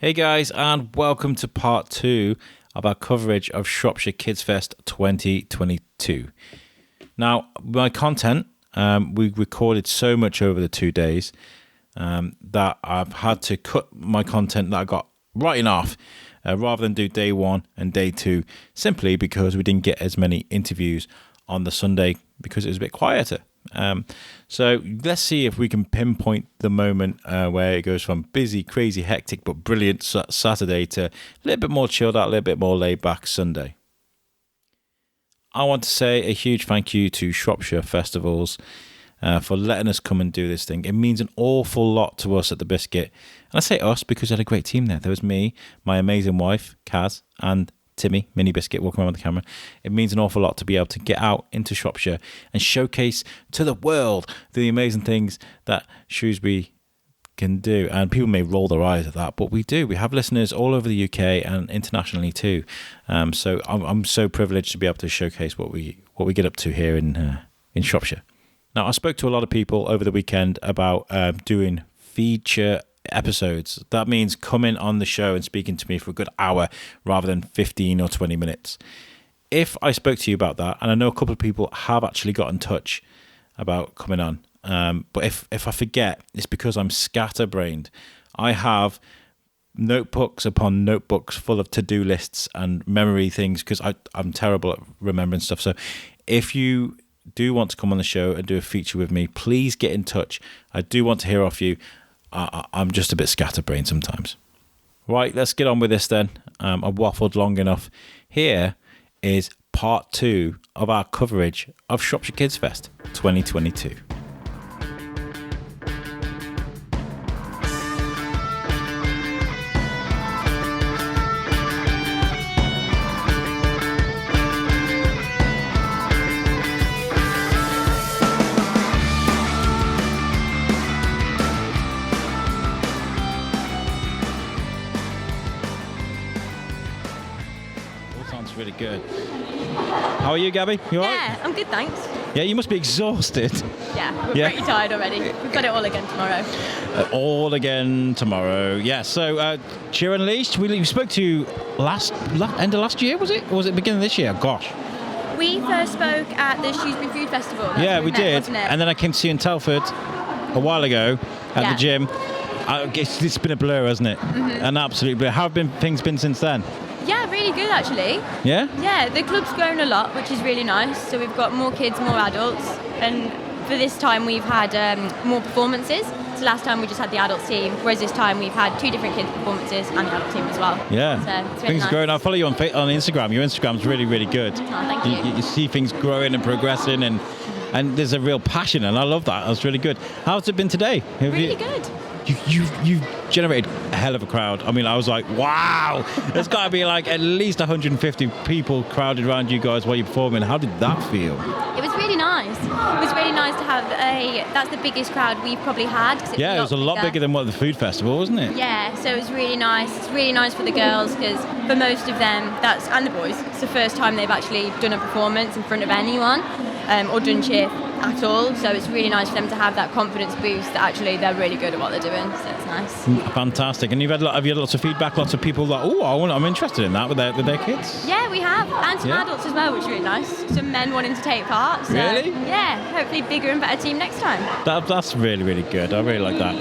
Hey guys, and welcome to part 2 of our coverage of Shropshire Kids Fest 2022. Now, my content, we recorded so much over the 2 days that I've had to cut my content that I got right in half rather than do day 1 and day 2, simply because we didn't get as many interviews on the Sunday because it was a bit quieter. So let's see if we can pinpoint the moment where it goes from busy, crazy, hectic, but brilliant Saturday to a little bit more chilled out, a little bit more laid back Sunday. I want to say a huge thank you to Shropshire Festivals for letting us come and do this thing. It means an awful lot to us at the Biscuit. And I say us because we had a great team there. There was me, my amazing wife, Kaz, and Timmy, Mini Biscuit, walking around with the camera. It means an awful lot to be able to get out into Shropshire and showcase to the world the amazing things that Shrewsbury can do. And people may roll their eyes at that, but we do. We have listeners all over the UK and internationally too. So I'm so privileged to be able to showcase what we get up to here in Shropshire. Now, I spoke to a lot of people over the weekend about doing feature episodes. That means coming on the show and speaking to me for a good hour rather than 15 or 20 minutes. If I spoke to you about that, and I know a couple of people have actually got in touch about coming on, but if I forget, it's because I'm scatterbrained. I have notebooks upon notebooks full of to-do lists and memory things because I'm terrible at remembering stuff. So if you do want to come on the show and do a feature with me, please get in touch. I do want to hear off you. I'm just a bit scatterbrained sometimes. Right, let's get on with this then. I've waffled long enough. Here is part 2 of our coverage of Shropshire Kids Fest 2022. Really good. How are you, Gabby? You all right? Yeah, I'm good, thanks. Yeah, you must be exhausted. Yeah, I'm pretty tired already. We've got it all again tomorrow. All again tomorrow. Yeah, so Cheer Unleased, we spoke to you end of last year, was it? Or was it beginning of this year? Gosh. We first spoke at the Shrewsbury Food Festival. Yeah, we did. Wasn't it? And then I came to see you in Telford a while ago at the gym. I guess it's been a blur, hasn't it? Mm-hmm. An absolute blur. How have things been since then? Yeah, really good actually. Yeah? Yeah, the club's grown a lot, which is really nice. So we've got more kids, more adults. And for this time we've had more performances. So last time we just had the adults team, whereas this time we've had 2 different kids performances and the adult team as well. Yeah. So it's really things nice. growing. I follow you on Instagram. Your Instagram's really, really good. Oh, thank you. You see things growing and progressing and there's a real passion, and I love that. That's really good. How's it been today? Really good. You've generated a hell of a crowd. I mean, I was like, wow, there's got to be like at least 150 people crowded around you guys while you're performing. How did that feel? It was really nice. It was really nice to have that's the biggest crowd we've probably had. Yeah, it was a lot bigger than what the food festival, wasn't it? Yeah, so it was really nice. It's really nice for the girls because for most of them, and the boys, it's the first time they've actually done a performance in front of anyone or done cheer at all. So it's really nice for them to have that confidence boost that actually they're really good at what they're doing. So it's nice. Fantastic. And have you had lots of feedback, lots of people that, I'm interested in that with their kids? Yeah, we have. And some adults as well, which is really nice. Some men wanting to take part. So, really? Yeah, hopefully bigger and better team next time. That's really, really good. I really like that.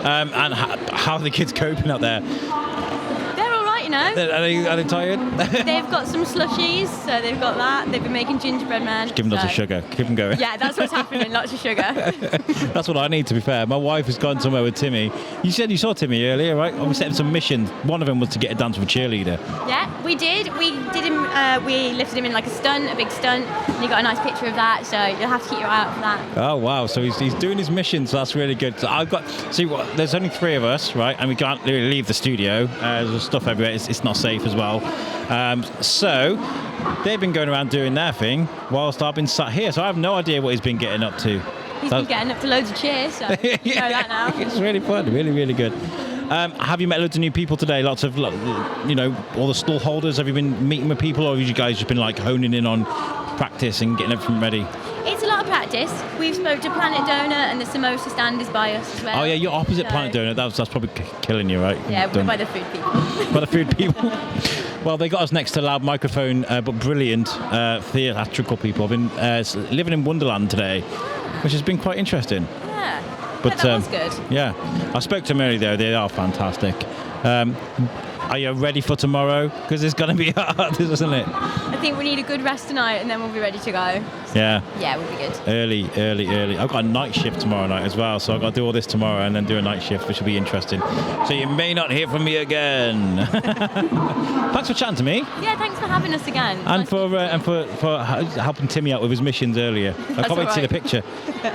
And how are the kids coping out there? They're all right, you know. Are they tired? They've got some slushies, so they've got that. They've been making gingerbread men. Give them lots of sugar. Keep them going. Yeah, that's what's happening. Lots of sugar. That's what I need, to be fair. My wife has gone somewhere with Timmy. You said you saw Timmy earlier, right? We set him some missions. One of them was to get a dance with a cheerleader. Yeah, we did. We did him. We lifted him in like a big stunt, and you got a nice picture of that. So you'll have to keep your eye out for that. Oh wow! So he's doing his mission. So that's really good. So there's only 3 of us, right? And we can't really leave the studio. There's stuff everywhere. It's not safe as well. So they've been going around doing their thing whilst I've been sat here. So I have no idea what he's been getting up to. He's been getting up to loads of cheers. So you know that now. It's really fun. Really, really good. Have you met loads of new people today? Lots of, all the stall holders. Have you been meeting with people, or have you guys just been like honing in on practice and getting everything ready? It's a lot of practice. practice. We've spoke to Planet Donut, and the samosa stand is by us as well. Oh yeah, you're opposite Planet Donut. That's probably killing you, right? Yeah, we're by the food people. By the food people. Well, they got us next to loud microphone, but brilliant theatrical people. I've been living in Wonderland today, which has been quite interesting. Yeah, But that was good. Yeah, I spoke to Mary though. They are fantastic. Are you ready for tomorrow? Because it's going to be hard, isn't it? I think we need a good rest tonight, and then we'll be ready to go. Yeah. Yeah, we'll be good. Early. I've got a night shift tomorrow night as well, so I've got to do all this tomorrow and then do a night shift, which will be interesting. So you may not hear from me again. Thanks for chatting to me. Yeah, thanks for having us again. And for helping Timmy out with his missions earlier. I can't wait to see the picture.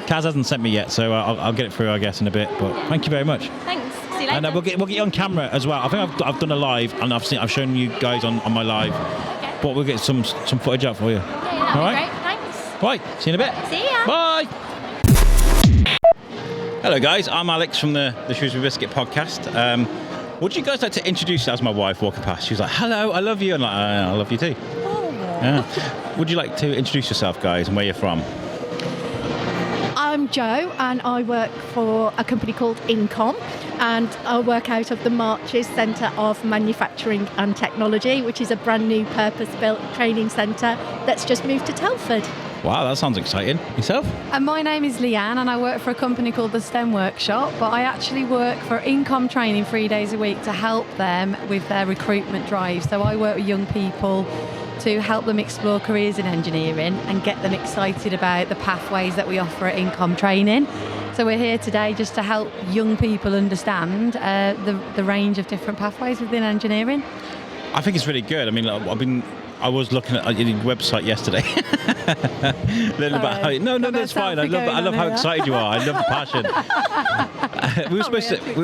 Kaz hasn't sent me yet, so I'll get it through, I guess, in a bit. But thank you very much. Thanks. See you later. And we'll get you on camera as well. I think I've done a live, and I've shown you guys on my live. Okay. But we'll get some footage out for you. Yeah, that'll be great. Thanks. Right, see you in a bit. See ya. Bye. Hello, guys. I'm Alex from the Shrewsbury Biscuit podcast. Would you guys like to introduce you as my wife walking past? She was like, "Hello, I love you," and I love you too. Oh. Yeah. Would you like to introduce yourself, guys, and where you're from? I'm Jo, and I work for a company called Incom, and I work out of the Marches Centre of Manufacturing and Technology, which is a brand new purpose-built training centre that's just moved to Telford. Wow, that sounds exciting. Yourself? And my name is Leanne, and I work for a company called the STEM Workshop, but I actually work for Incom Training 3 days a week to help them with their recruitment drive. So I work with young people to help them explore careers in engineering and get them excited about the pathways that we offer at Incom Training. So we're here today just to help young people understand the range of different pathways within engineering. I think it's really good. I mean, I was looking at your website yesterday. Learning about how. No, that's fine. I love how excited you are. I love the passion. we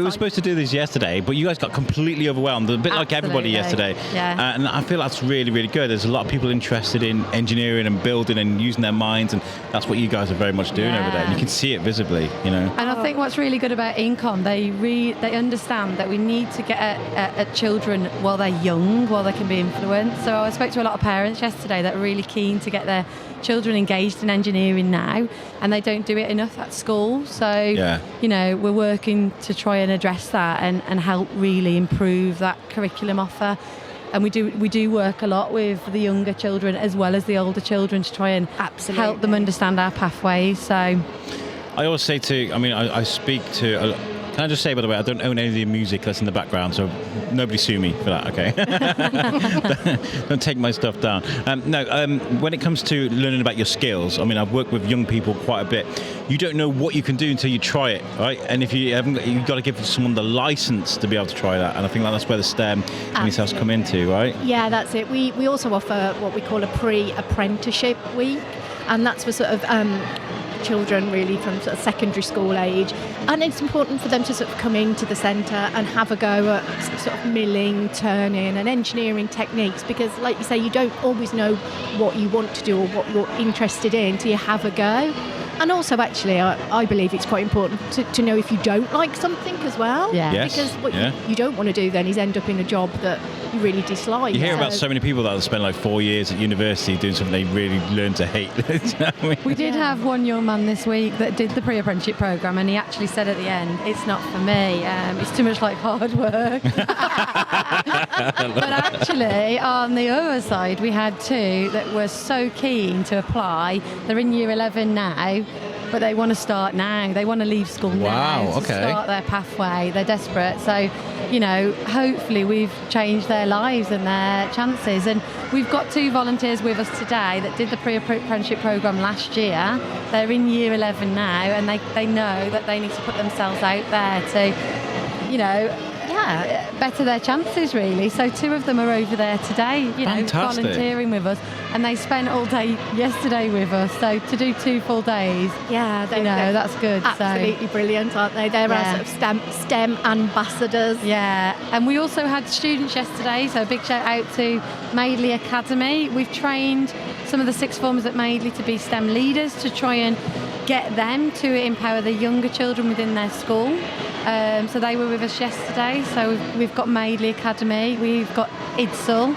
were supposed to do this yesterday, but you guys got completely overwhelmed, a bit like everybody yesterday. Yeah. And I feel that's really, really good. There's a lot of people interested in engineering and building and using their minds, and that's what you guys are very much doing over there. And you can see it visibly, you know. And I think what's really good about Incom, they understand that we need to get at children while they're young, while they can be influenced. So I spoke to a lot of parents yesterday that are really keen to get their children engaged in engineering now, and they don't do it enough at school. So, you know, we're working to try and address that and help really improve that curriculum offer. And we do work a lot with the younger children as well as the older children to try and help them understand our pathways. So I always say I speak to can I just say, by the way, I don't own any of the music that's in the background, so nobody sue me for that, okay? Don't take my stuff down. When it comes to learning about your skills, I mean, I've worked with young people quite a bit. You don't know what you can do until you try it, right? And if you haven't, you've got to give someone the license to be able to try that. And I think that's where the STEM and yourselves come into, right? Yeah, that's it. We also offer what we call a pre-apprenticeship week, and that's for sort of children really from sort of secondary school age, and it's important for them to sort of come into the centre and have a go at sort of milling, turning and engineering techniques, because like you say, you don't always know what you want to do or what you're interested in till you have a go. And also, actually, I believe it's quite important to know if you don't like something as well. Yeah. Yes. Because what you don't want to do then is end up in a job that you really dislike. You hear about so many people that spend like 4 years at university doing something they really learn to hate. we did have one young man this week that did the pre-apprenticeship programme, and he actually said at the end, "It's not for me. It's too much like hard work." But actually, on the other side, we had two that were so keen to apply. They're in year 11 now, but they want to start now. They want to leave school now to start their pathway. They're desperate. So, you know, hopefully we've changed their lives and their chances. And we've got two volunteers with us today that did the pre-apprenticeship programme last year. They're in year 11 now, and they know that they need to put themselves out there to, you know, better their chances really. So two of them are over there today, you know, volunteering with us, and they spent all day yesterday with us. So to do 2 full days, that's good. Absolutely brilliant, aren't they? They're our sort of STEM ambassadors. Yeah, and we also had students yesterday, so a big shout out to Madeley Academy. We've trained some of the sixth formers at Madeley to be STEM leaders to try and get them to empower the younger children within their school. So they were with us yesterday. So we've got Madeley Academy, we've got IDSL,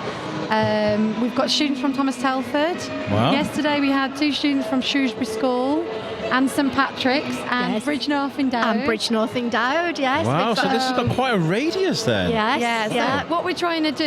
we've got students from Thomas Telford. Wow. Yesterday we had 2 students from Shrewsbury School. and St Patrick's and Bridgnorth in Dowd. And Bridgnorth in Dowd, yes. Wow, so this has got quite a radius then. Yes, So what we're trying to do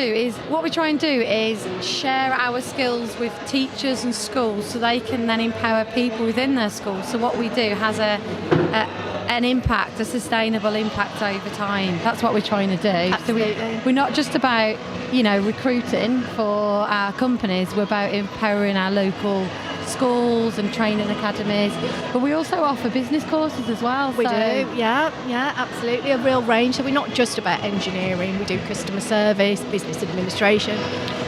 is share our skills with teachers and schools so they can then empower people within their schools. So what we do has an impact, a sustainable impact over time. That's what we're trying to do. Absolutely. So we're not just about, recruiting for our companies, we're about empowering our local schools and training academies, but we also offer business courses as well. We do, absolutely, a real range. So we're not just about engineering, we do customer service, business administration,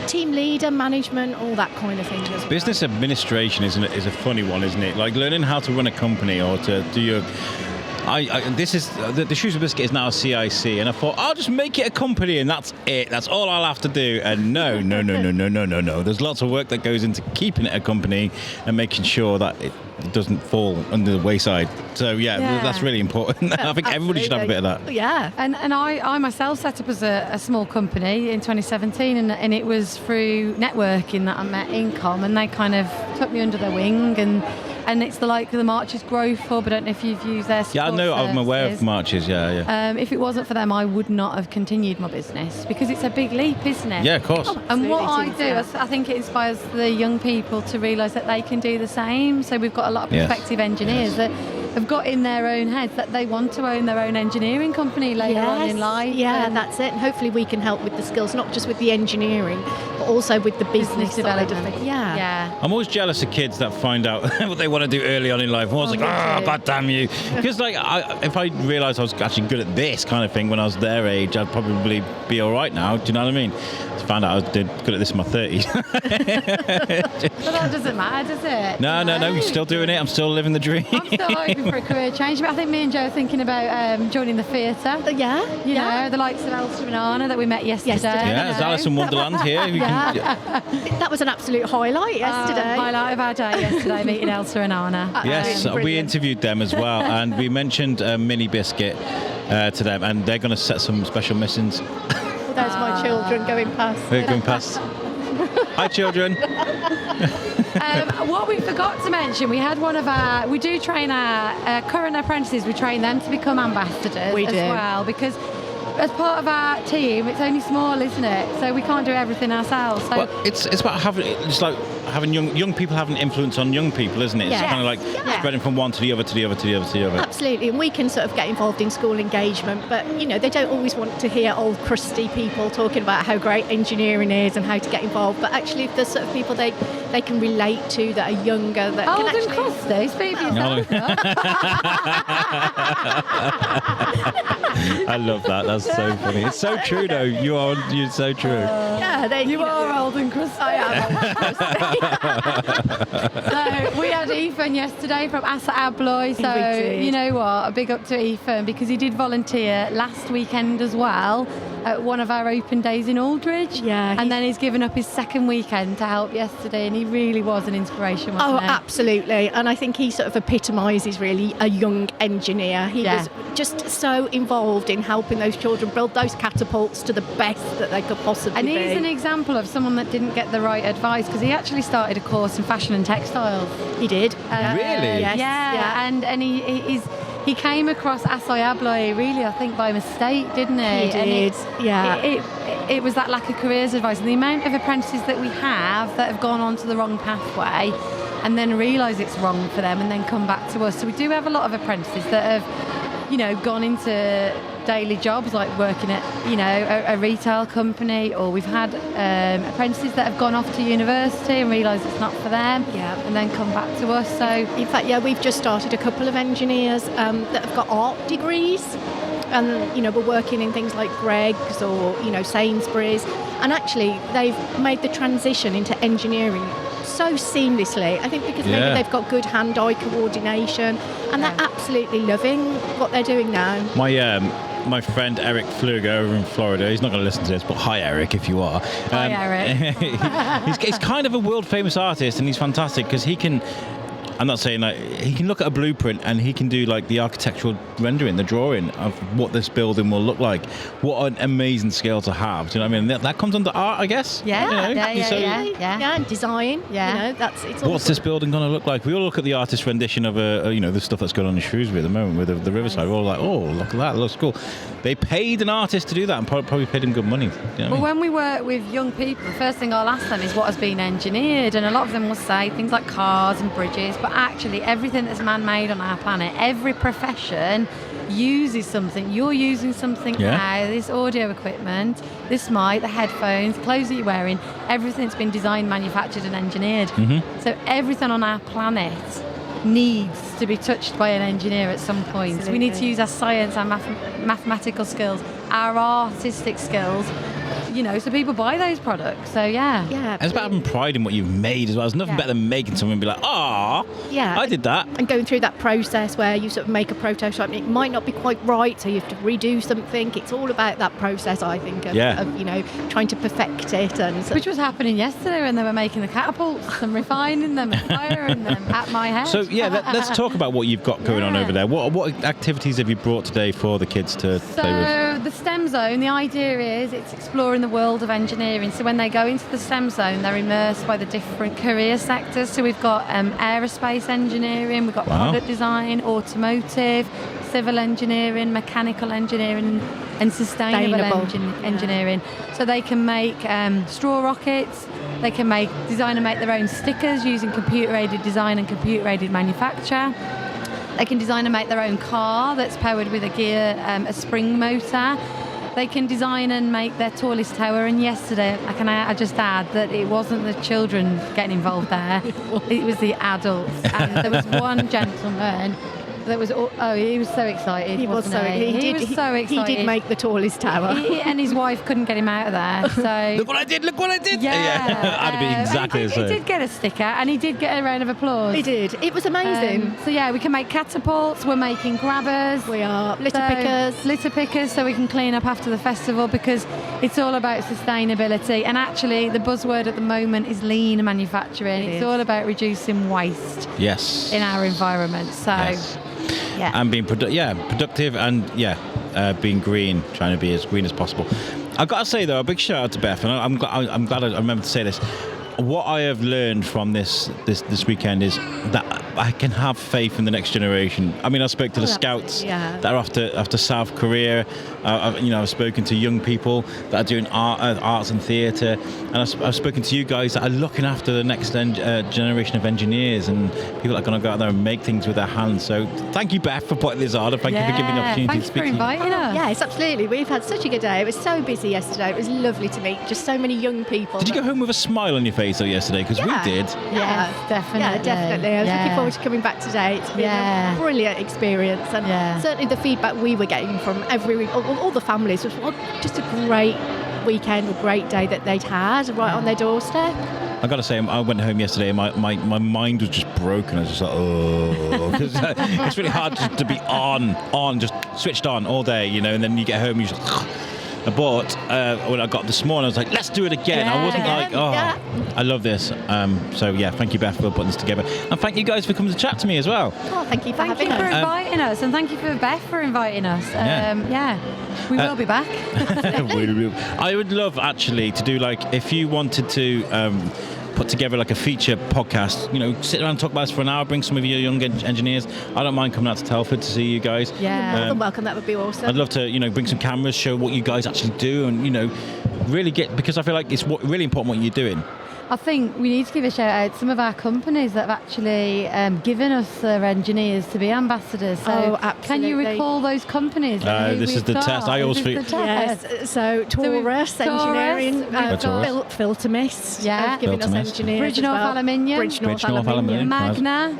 team leader, management, all that kind of thing as well. Business administration is a funny one, isn't it? Like learning how to run a company or to do your... this is the Shrewsbury Biscuit is now a CIC, and I thought I'll just make it a company and that's it. That's all I'll have to do. And no. There's lots of work that goes into keeping it a company and making sure that it doesn't fall under the wayside. So that's really important. I think everybody should have a bit of that. Yeah. And I myself set up as a small company in 2017, and it was through networking that I met Incom, and they kind of took me under their wing, and it's the like of the Marches Growth Hub. I don't know if you've used their support. Yeah, I know. I'm aware of Marches. Yeah. If it wasn't for them, I would not have continued my business, because it's a big leap, isn't it? Yeah, of course. And what I do, I think it inspires the young people to realise that they can do the same. So we've got a lot of prospective engineers that have got in their own heads that they want to own their own engineering company later on in life. Yeah, that's it. And hopefully we can help with the skills, not just with the engineering, but also with the business development. Yeah. I'm always jealous of kids that find out what they want to do early on in life. I'm always God damn you. Because if I realised I was actually good at this kind of thing when I was their age, I'd probably be all right now. Do you know what I mean? I found out I was good at this in my 30s. But that doesn't matter, does it? No. You're still doing it. I'm still living the dream. I'm still hoping for a career change. But I think me and Joe are thinking about joining the theatre. You know, the likes of Elsa and Anna that we met yesterday. Yeah, there's Alice in Wonderland here. That was an absolute highlight yesterday. Highlight of our day yesterday, meeting Elsa and Anna. Yes, we interviewed them as well, and we mentioned Mini Biscuit to them, and they're going to set some special missions. There's my children going past. They're going past. Hi, children. What we forgot to mention, we do train our current apprentices, we train them to become ambassadors as well, because as part of our team, it's only small, isn't it? So we can't do everything ourselves. So it's about having young people having influence on young people, isn't it? It's kind of like spreading from one to the other to the other to the other to the other. Absolutely, and we can sort of get involved in school engagement, but they don't always want to hear old crusty people talking about how great engineering is and how to get involved. But actually, if there's sort of people they can relate to that are younger, that old can and crusty, speak for yourself. I love that. That's so funny. It's so true, though. You're so true. You are old and crusty. I am. So we had Ethan yesterday from Asa Abloy. So you know what? A big up to Ethan, because he did volunteer last weekend as well at one of our open days in Aldridge. Yeah. And then he's given up his second weekend to help yesterday, and he really was an inspiration, wasn't he? Absolutely. And I think he sort of epitomises really a young engineer. He was just so involved in helping those children build those catapults to the best that they could possibly be. And he's an example of someone that didn't get the right advice, because he actually started a course in fashion and textiles. He did. Really? Yes. Yeah. And he came across Asai Abloy really, I think, by mistake, didn't he? He did. It was that lack of careers advice, and the amount of apprentices that we have that have gone onto the wrong pathway and then realise it's wrong for them and then come back to us. So we do have a lot of apprentices that have, gone into daily jobs like working at, a retail company, or we've had apprentices that have gone off to university and realised it's not for them, and then come back to us. So in fact, we've just started a couple of engineers that have got art degrees, and we're working in things like Greggs or Sainsbury's, and actually they've made the transition into engineering so seamlessly. I think because maybe they've got good hand-eye coordination, and they're absolutely loving what they're doing now. My friend Eric Fluger over in Florida, he's not going to listen to this, but hi Eric if you are. Hi Eric. He's kind of a world famous artist, and he's fantastic because he can I'm not saying like he can look at a blueprint and he can do like the architectural rendering, the drawing of what this building will look like. What an amazing skill to have. Do you know what I mean? That comes under art, I guess. Yeah, you know? yeah, and design. Yeah. You know, it's What's this building going to look like? We all look at the artist rendition of the stuff that's going on in Shrewsbury at the moment with the Riverside. We're all like, oh, look at that, it looks cool. They paid an artist to do that and probably paid him good money. You know what I mean? When we work with young people, the first thing I'll ask them is what has been engineered, and a lot of them will say things like cars and bridges, but actually everything that's man-made on our planet, every profession uses something. You're using something now, this audio equipment, this mic, the headphones, the clothes that you're wearing, everything's been designed, manufactured and engineered. So everything on our planet needs to be touched by an engineer at some point. Absolutely. We need to use our science, our mathematical skills, our artistic skills, so people buy those products. So yeah. And it's about having pride in what you've made as well. There's nothing better than making something and be like, I did that. And going through that process where you sort of make a prototype, it might not be quite right, so you have to redo something. It's all about that process, I think, of trying to perfect it. Which was happening yesterday when they were making the catapults and refining them and firing them at my head. So let's talk about what you've got going on over there. What activities have you brought today for the kids to play with? So the STEM zone, the idea is it's exploring the world of engineering. So when they go into the STEM zone, they're immersed by the different career sectors. So we've got aerospace engineering, we've got product design, automotive, civil engineering, mechanical engineering, and sustainable engineering. So they can make straw rockets. They can design and make their own stickers using computer-aided design and computer-aided manufacture. They can design and make their own car that's powered with a spring motor. They can design and make their tallest tower. And yesterday, I just add that it wasn't the children getting involved there. It was the adults. And there was one gentleman that was, he was so excited. He was so excited. He did make the tallest tower. And his wife couldn't get him out of there. So Look what I did. Yeah. I'd be exactly the same. He did get a sticker and he did get a round of applause. He did. It was amazing. We can make catapults. We're making grabbers. We are litter pickers, so we can clean up after the festival, because it's all about sustainability. And actually, the buzzword at the moment is lean manufacturing. It's all about reducing waste. Yes. In our environment. So. Yes. Yeah. And being productive and being green, trying to be as green as possible. I've got to say though, a big shout out to Beth, and I'm glad I remember to say this. What I have learned from this weekend is that I can have faith in the next generation. I mean, I spoke to the scouts that are after South Korea. I've spoken to young people that are doing arts and theatre, and I've spoken to you guys that are looking after the next generation of engineers and people that are going to go out there and make things with their hands. So thank you, Beth, for putting this on, and thank you for giving me the opportunity to speak to you. Thanks for inviting us. Yes, absolutely. We've had such a good day. It was so busy yesterday. It was lovely to meet just so many young people. Did you go home with a smile on your face though yesterday? Because we did. Yeah, definitely. Yeah, definitely. I was looking forward to coming back today. It's been a brilliant experience, and certainly the feedback we were getting from all the families was just a great weekend, a great day that they'd had right on their doorstep. I got to say, I went home yesterday and my mind was just broken. I was just like, oh, because it's really hard just to be on, just switched on all day, and then you get home and you're just. But when I got this morning, I was like, let's do it again. I wasn't I love this. Thank you, Beth, for putting this together. And thank you guys for coming to chat to me as well. Oh, thank you for having us. Thank you for inviting us, and thank you for Beth for inviting us. We will be back. I would love, actually, to do, if you wanted to put together a feature podcast, sit around and talk about this for an hour, bring some of your young engineers. I don't mind coming out to Telford to see you guys. Yeah, welcome. That would be awesome. I'd love to, bring some cameras, show what you guys actually do, and, really because I feel like it's really important what you're doing. I think we need to give a shout out to some of our companies that have actually given us their engineers to be ambassadors. So can you recall those companies? This is the test. I always feel. Yes. So Taurus Engineering, Filter Mist, giving us engineers. Bridge North Aluminium. Magna.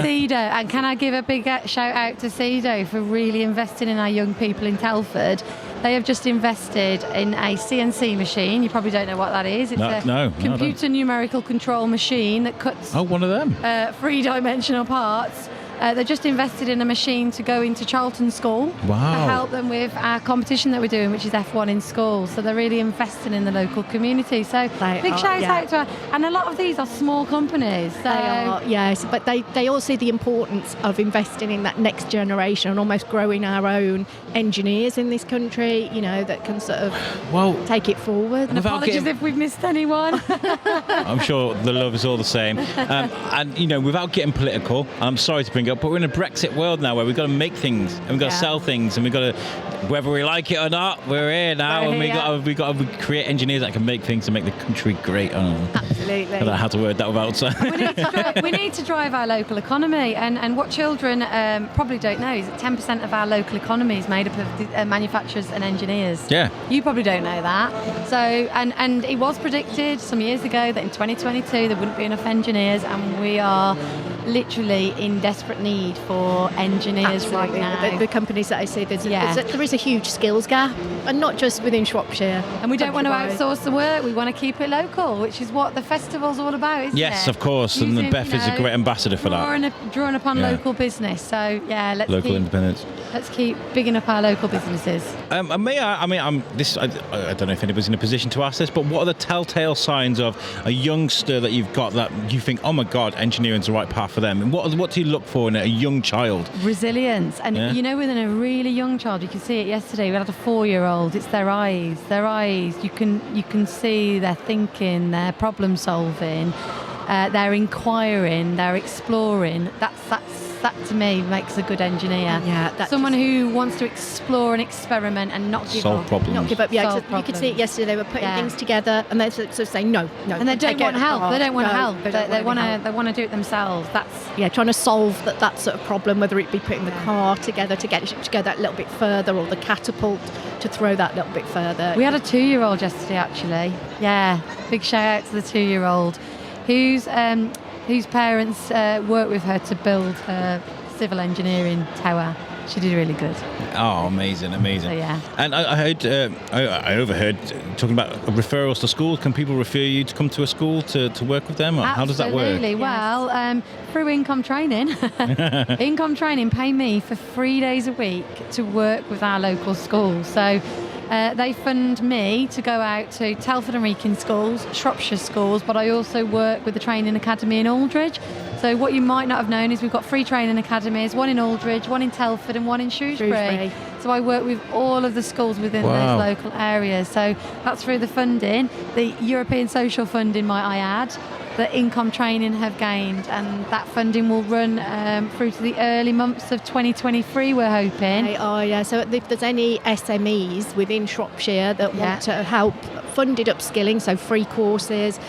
Cedo. And can I give a big shout out to Cedo for really investing in our young people in Telford? They have just invested in a CNC machine. You probably don't know what that is. It's computer numerical control machine that cuts one of them 3-dimensional parts. They just invested in a machine to go into Charlton School to help them with our competition that we're doing, which is F1 in school. So they're really investing in the local community. So big shout out to her. And a lot of these are small companies. So. They are, yes, but they all see the importance of investing in that next generation and almost growing our own engineers in this country, that can sort of take it forward. And apologies if we've missed anyone. I'm sure the love is all the same. And, without getting political, I'm sorry to bring it up, but we're in a Brexit world now where we've got to make things and we've got to sell things and we've got to, whether we like it or not, we're here now we've got to create engineers that can make things and make the country great. Absolutely. I don't know how to word that without we need to drive our local economy, and what children probably don't know is that 10% of our local economy is made up of manufacturers and engineers. Yeah. You probably don't know that. So, and it was predicted some years ago that in 2022 there wouldn't be enough engineers, and we are literally in desperate need for engineers right now. The companies that I see, there is a huge skills gap, and not just within Shropshire. And we don't want to outsource the work, we want to keep it local, which is what the festival's all about, isn't it? Yes, of course, and Beth is a great ambassador for that. Drawing upon local business, so let's local independence. Let's keep bigging up our local businesses. I don't know if anybody's in a position to ask this, but what are the telltale signs of a youngster that you've got that you think, oh my God, engineering's the right path for them? And what do you look for in a young child? Resilience. And within a really young child, you can see it yesterday. We had a 4-year-old. It's their eyes. You can see their thinking, their problem solving, their inquiring, their exploring. That to me makes a good engineer. Yeah, someone who wants to explore and experiment and not give up. Problems. Not give up. Yeah, Solve you could see it yesterday. They were putting things together, and they sort of say no. And they don't want help. They don't want help. They want to do it themselves. That's trying to solve that sort of problem, whether it be putting the car together to get it to go that little bit further, or the catapult to throw that little bit further. We had a 2-year-old yesterday, actually. Yeah, big shout out to the 2-year-old, whose parents worked with her to build her civil engineering tower. She did really good. Oh, amazing. So, yeah. And I heard, I overheard talking about referrals to schools. Can people refer you to come to a school to work with them? Or how does that work? Absolutely. Well, through Income Training. Income Training pay me for 3 days a week to work with our local schools. So they fund me to go out to Telford and Remynie schools, Shropshire schools, but I also work with the Training Academy in Aldridge. So what you might not have known is we've got 3 training academies, one in Aldridge, one in Telford and one in Shrewsbury. So I work with all of the schools within those local areas. So that's through the funding, the European social funding, might I add, that Income Training have gained, and that funding will run through to the early months of 2023, we're hoping. So if there's any SMEs within Shropshire that want to help funded upskilling, so free courses,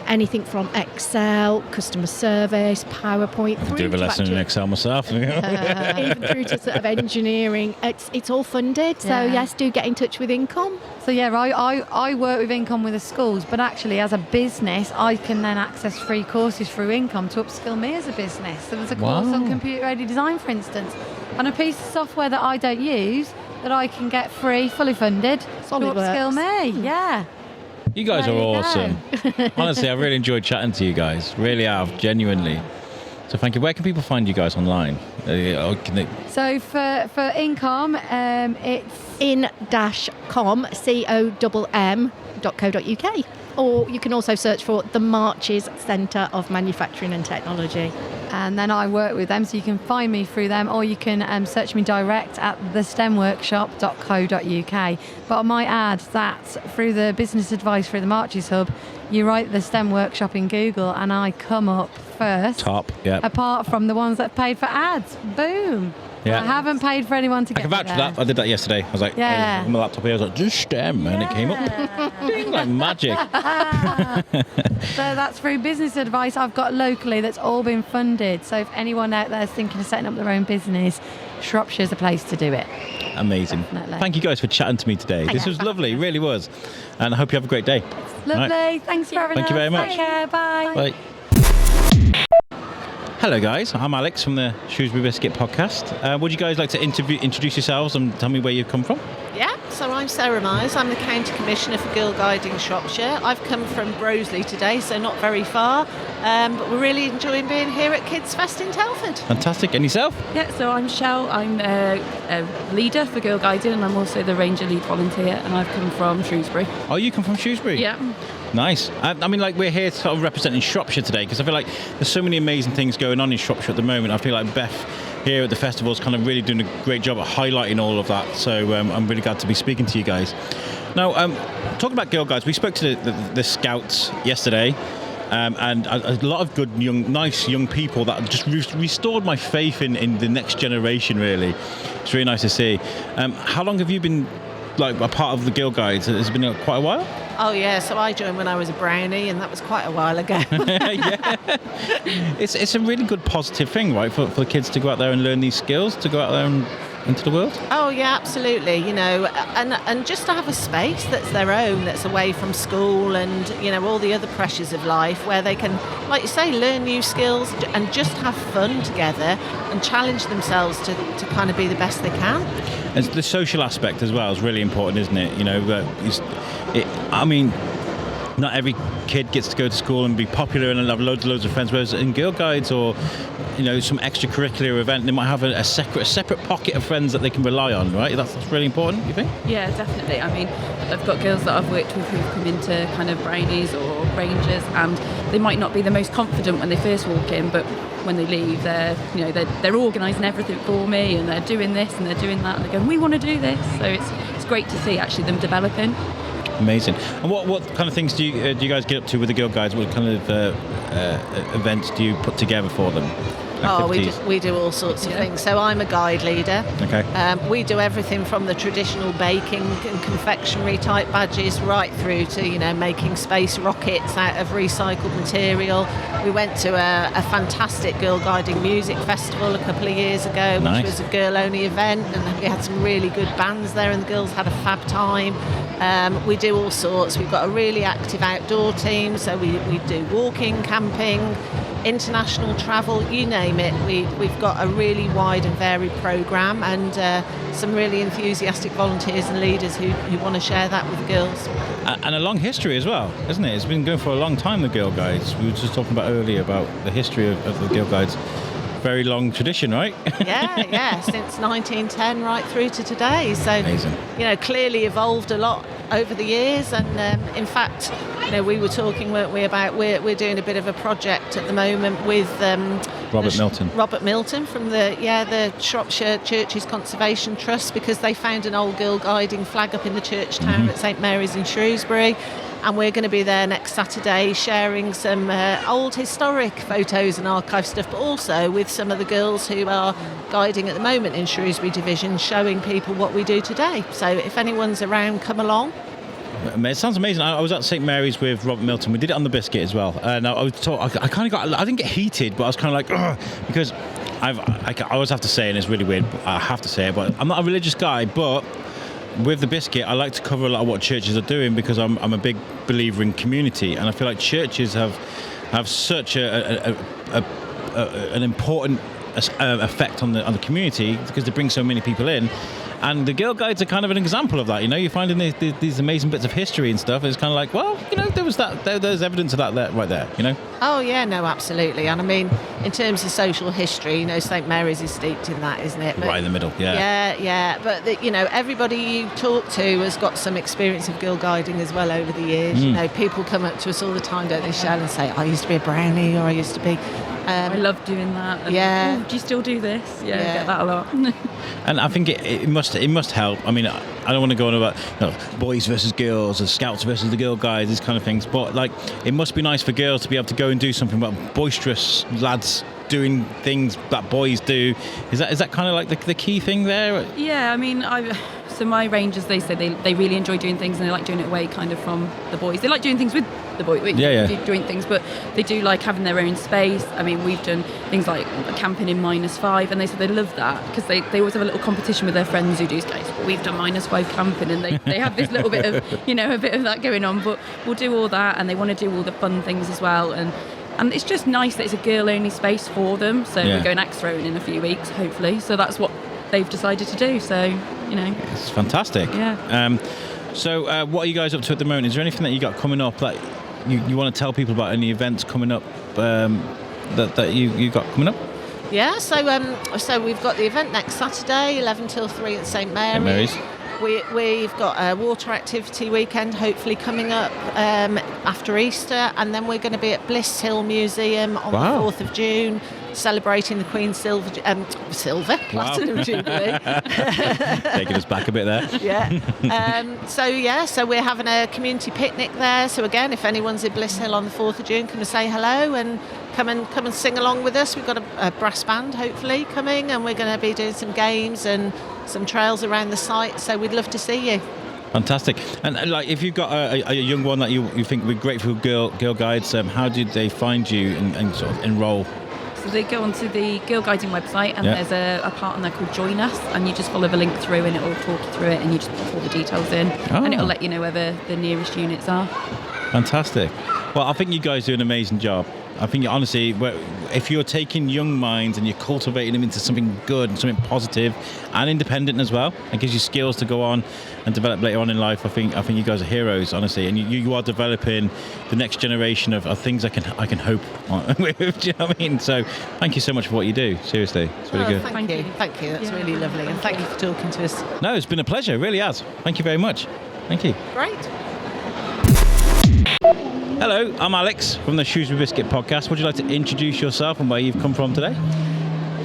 anything from Excel, customer service, PowerPoint. I do have a lesson in Excel myself. Even through to sort of engineering. It's all funded. So yes, do get in touch with Income. So I work with Income with the schools, but actually as a business, I can then access free courses through Income to upskill me as a business. So there's a course on computer-aided design, for instance, and a piece of software that I don't use that I can get free, fully funded, to upskill me. Yeah. You guys are awesome. Honestly, I really enjoyed chatting to you guys. Really have, genuinely. So thank you. Where can people find you guys online? So for Income, it's in-com.co.uk. Or you can also search for the Marches Centre of Manufacturing and Technology. And then I work with them, so you can find me through them, or you can search me direct at thestemworkshop.co.uk. But I might add that through the business advice through the Marches Hub, you write the STEM Workshop in Google and I come up first. Top, yeah. Apart from the ones that paid for ads. Boom. Yeah. I haven't paid for anyone to get me. I can vouch for that. I did that yesterday. I was like, on my laptop here, I was like, just STEM, and it came up. Ding, like magic. So that's through business advice I've got locally that's all been funded. So if anyone out there is thinking of setting up their own business, Shropshire's a place to do it. Amazing. Definitely. Thank you guys for chatting to me today. This was lovely, really was. And I hope you have a great day. Lovely. Right. Thanks for having us. Thank you very much. Take care. Bye. Bye. Hello guys, I'm Alex from the Shrewsbury Biscuit podcast. Would you guys like to introduce yourselves and tell me where you've come from? Yeah, So I'm Sarah Myers. I'm the County Commissioner for Girl Guiding Shropshire. I've come from Broseley today, so not very far, but we're really enjoying being here at Kids Fest in Telford. Fantastic. And yourself? Yeah, so I'm Shell. I'm a leader for Girl Guiding, and I'm also the Ranger Lead Volunteer, and I've come from Shrewsbury. Oh, you come from Shrewsbury? Yeah. Nice. I mean, like, we're here sort of representing Shropshire today, because I feel like there's so many amazing things going on in Shropshire at the moment. I feel like Beth here at the festival is kind of really doing a great job at highlighting all of that. So I'm really glad to be speaking to you guys. Now, talking about Girl Guides, we spoke to the scouts yesterday. And a lot of good, nice young people that just restored my faith in the next generation, really. It's really nice to see. How long have you been like a part of the Girl Guides? Has it been quite a while? Oh yeah, so I joined when I was a brownie, and that was quite a while ago. Yeah. It's a really good positive thing, right, for the kids to go out there and learn these skills, to go out there and into the world? Oh yeah, absolutely. You know, and just to have a space that's their own, that's away from school and, you know, all the other pressures of life, where they can, like you say, learn new skills and just have fun together and challenge themselves to kind of be the best they can. And the social aspect as well is really important, isn't it? You know, I mean, not every kid gets to go to school and be popular and have loads of friends, whereas in Girl Guides or, you know, some extracurricular event, they might have a separate pocket of friends that they can rely on, right? That's really important, you think? Yeah, definitely. I mean, I've got girls that I've worked with who've come into kind of brownies or rangers, and they might not be the most confident when they first walk in, but when they leave, they're organising everything for me, and they're doing this and they're doing that, and they're going, we want to do this. So it's great to see actually them developing. Amazing. And what kind of things do you guys get up to with the Girl Guides? What kind of events do you put together for them? Activities? We do all sorts of things. So I'm a guide leader. Okay. We do everything from the traditional baking and confectionery type badges right through to, you know, making space rockets out of recycled material. We went to a fantastic Girl Guiding Music Festival a couple of years ago, which was a girl-only event, and we had some really good bands there, and the girls had a fab time. We do all sorts. We've got a really active outdoor team, so we do walking, camping, international travel, you name it. We've got a really wide and varied programme, and some really enthusiastic volunteers and leaders who want to share that with the girls. And a long history as well, isn't it? It's been going for a long time, the Girl Guides. We were just talking about earlier about the history of the Girl Guides. Very long tradition, right? yeah, since 1910 right through to today. So, amazing. You know, clearly evolved a lot over the years, and in fact, you know, we were talking, weren't we, about we're doing a bit of a project at the moment with Robert Milton from the Shropshire Churches Conservation Trust, because they found an old Girl Guiding flag up in the church town at St Mary's in Shrewsbury. And we're going to be there next Saturday sharing some old historic photos and archive stuff, but also with some of the girls who are guiding at the moment in Shrewsbury Division, showing people what we do today. So if anyone's around, come along. It sounds amazing. I was at St Mary's with Robert Milton. We did it on the Biscuit as well. And I didn't get heated, but I was kind of like, ugh, because I always have to say, and it's really weird, but I have to say it, but I'm not a religious guy, but with the Biscuit, I like to cover a lot of what churches are doing, because I'm a big believer in community, and I feel like churches have such an important effect on the community, because they bring so many people in. And the Girl Guides are kind of an example of that. You know, you're finding these amazing bits of history and stuff. It's kind of like, well, you know, there's evidence of that there, right there, you know? Oh, yeah, no, absolutely. And I mean, in terms of social history, you know, St Mary's is steeped in that, isn't it? But, right in the middle, yeah. Yeah. But, you know, everybody you talk to has got some experience of Girl Guiding as well over the years. You know, people come up to us all the time, don't they, Shell, and say, I used to be a brownie, or I used to be... I love doing that. And, do you still do this? Yeah, I get that a lot. And I think it must help. I mean, I don't want to go on about, you know, boys versus girls, or scouts versus the Girl Guides, these kind of things. But like, it must be nice for girls to be able to go and do something about boisterous lads doing things that boys do. Is that kind of like the key thing there? Yeah, I mean, so my rangers, they say they really enjoy doing things, and they like doing it away kind of from the boys. They like doing things with the boys, doing things, but they do like having their own space. I mean, we've done things like camping in -5, and they said they love that, because they always have a little competition with their friends who do guys. We've done -5 camping, and they have this little bit of, you know, a bit of that going on. But we'll do all that, and they want to do all the fun things as well. And it's just nice that it's a girl-only space for them. So we're going axe throwing in a few weeks, hopefully. So that's what they've decided to do. So It's fantastic. Yeah. So what are you guys up to at the moment? Is there anything that you got coming up that you want to tell people about? Any events coming up that you got coming up? Yeah, so we've got the event next Saturday, 11 till 3 at St Mary's. We've got a water activity weekend hopefully coming up after Easter, and then we're going to be at Bliss Hill Museum on the 4th of June, celebrating the Queen's Platinum Jubilee. Taking us back a bit there. Yeah. So we're having a community picnic there. So again, if anyone's in Bliss Hill on the 4th of June, come and say hello and come and sing along with us. We've got a brass band hopefully coming, and we're going to be doing some games and some trails around the site. So we'd love to see you. Fantastic. And like, if you've got a young one that you think would be great for Girl Guides, how did they find you and sort of enrol? So they go onto the Girl Guiding website, and there's a part on there called Join Us, and you just follow the link through and it will talk you through it, and you just put all the details in, and it'll let you know where the nearest units are. Fantastic. Well, I think you guys do an amazing job. I think, honestly, if you're taking young minds and you're cultivating them into something good and something positive and independent as well, it gives you skills to go on and develop later on in life. I think you guys are heroes, honestly, and you are developing the next generation of things I can hope with. Do you know what I mean? So, thank you so much for what you do. Seriously, it's really good. Thank you. That's really lovely, and thank you for talking to us. No, it's been a pleasure. It really has. Thank you very much. Thank you. Great. Hello, I'm Alex from the Shrewsbury Biscuit podcast. Would you like to introduce yourself and where you've come from today?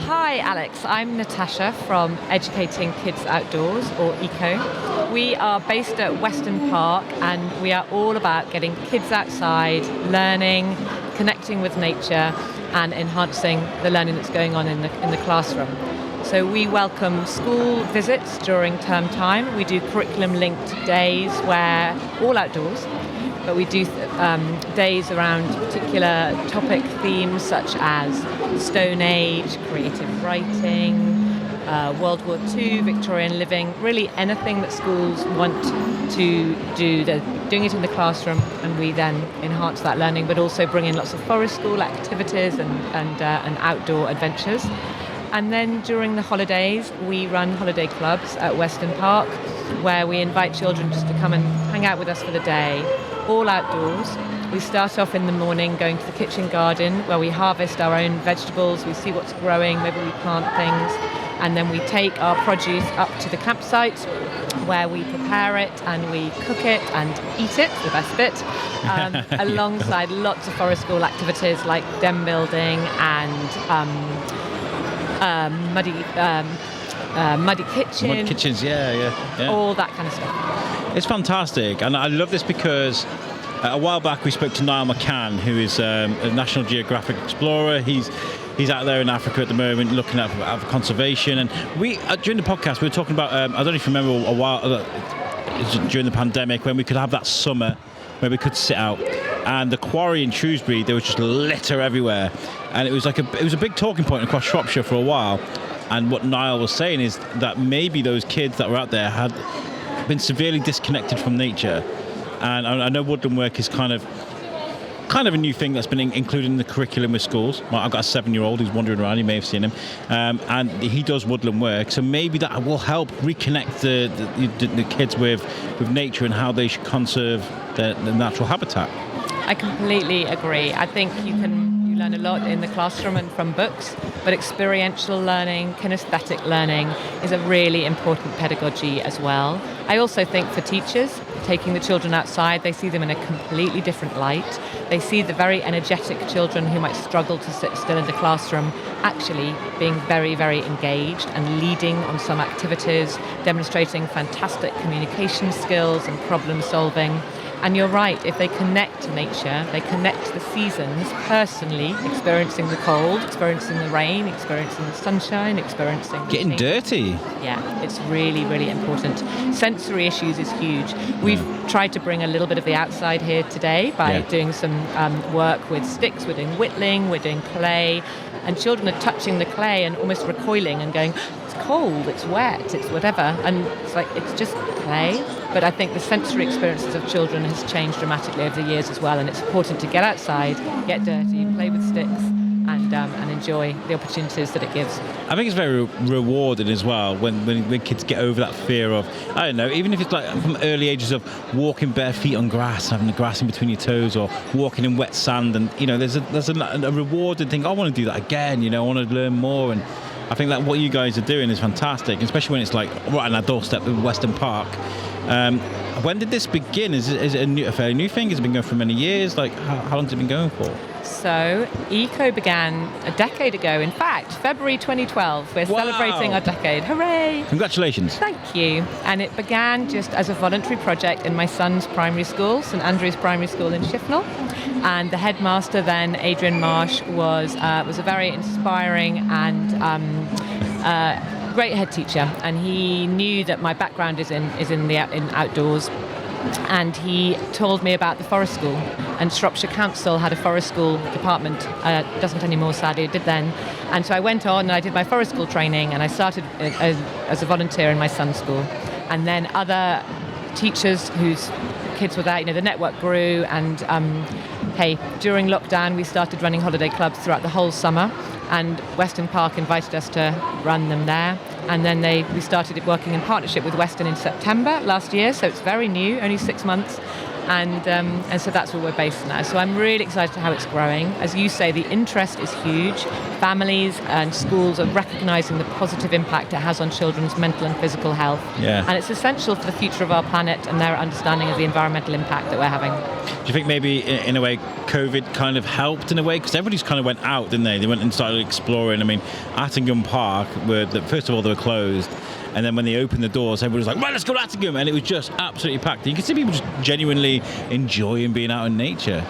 Hi Alex, I'm Natasha from Educating Kids Outdoors, or ECO. We are based at Weston Park, and we are all about getting kids outside, learning, connecting with nature and enhancing the learning that's going on in the classroom. So we welcome school visits during term time. We do curriculum-linked days where all outdoors, but we do days around particular topic themes such as Stone Age, creative writing, World War II, Victorian living, really anything that schools want to do. They're doing it in the classroom, and we then enhance that learning, but also bring in lots of forest school activities and outdoor adventures. And then during the holidays, we run holiday clubs at Weston Park, where we invite children just to come and hang out with us for the day, all outdoors. We start off in the morning going to the kitchen garden, where we harvest our own vegetables, we see what's growing, maybe we plant things, and then we take our produce up to the campsite, where we prepare it and we cook it and eat it, the best bit, alongside lots of forest school activities like den building and muddy kitchen. Mud kitchens, yeah. All that kind of stuff. It's fantastic, and I love this because a while back we spoke to Niall McCann, who is a National Geographic explorer. He's out there in Africa at the moment looking at conservation, and we during the podcast we were talking about I don't know if you remember a while during the pandemic when we could have that summer where we could sit out, and the quarry in Shrewsbury, there was just litter everywhere, and it was a big talking point across Shropshire for a while. And what Niall was saying is that maybe those kids that were out there had been severely disconnected from nature. And I know woodland work is kind of a new thing that's been included in the curriculum with schools. I've got a 7-year-old who's wandering around, you may have seen him, and he does woodland work, so maybe that will help reconnect the kids with nature and how they should conserve the natural habitat. I completely agree. I think you learn a lot in the classroom and from books, but experiential learning, kinesthetic learning is a really important pedagogy as well. I also think for teachers, taking the children outside, they see them in a completely different light. They see the very energetic children who might struggle to sit still in the classroom actually being very, very engaged and leading on some activities, demonstrating fantastic communication skills and problem solving. And you're right, if they connect to nature, they connect to the seasons personally, experiencing the cold, experiencing the rain, experiencing the sunshine, experiencing... Getting dirty. Yeah, it's really, really important. Sensory issues is huge. We've tried to bring a little bit of the outside here today by doing some work with sticks. We're doing whittling, we're doing clay, and children are touching the clay and almost recoiling and going, it's cold, it's wet, it's whatever. And it's like, it's just clay. But I think the sensory experiences of children has changed dramatically over the years as well, and it's important to get outside, get dirty, play with sticks, and enjoy the opportunities that it gives. I think it's very rewarding as well when kids get over that fear of, I don't know, even if it's like from early ages of walking bare feet on grass, having the grass in between your toes, or walking in wet sand, and there's a rewarding thing. I want to do that again. I want to learn more, and I think that what you guys are doing is fantastic, especially when it's like right on our doorstep in Weston Park. When did this begin? Is it a fairly new thing? Has it been going for many years? Like, how long has it been going for? So, ECO began a decade ago. In fact, February 2012. We're celebrating our decade. Hooray! Congratulations. Thank you. And it began just as a voluntary project in my son's primary school, St Andrew's Primary School in Shifnal. And the headmaster then, Adrian Marsh, was a very inspiring and great head teacher, and he knew that my background is in outdoors, and he told me about the forest school. And Shropshire Council had a forest school department, doesn't anymore sadly, it did then. And so I went on and I did my forest school training, and I started as a volunteer in my son's school. And then other teachers whose kids were there, the network grew, and during lockdown we started running holiday clubs throughout the whole summer, and Weston Park invited us to run them there. And then we started working in partnership with Weston in September last year, so it's very new, only 6 months. And so that's where we're based now. So I'm really excited how it's growing. As you say, the interest is huge. Families and schools are recognising the positive impact it has on children's mental and physical health. Yeah. And it's essential for the future of our planet and their understanding of the environmental impact that we're having. Do you think maybe, in a way, COVID kind of helped in a way? Because everybody's kind of went out, didn't they? They went and started exploring. I mean, Attingham Park, first of all, they were closed. And then when they opened the doors, everybody was like, right, let's go to Attingham. And it was just absolutely packed. You can see people just genuinely enjoying being out in nature.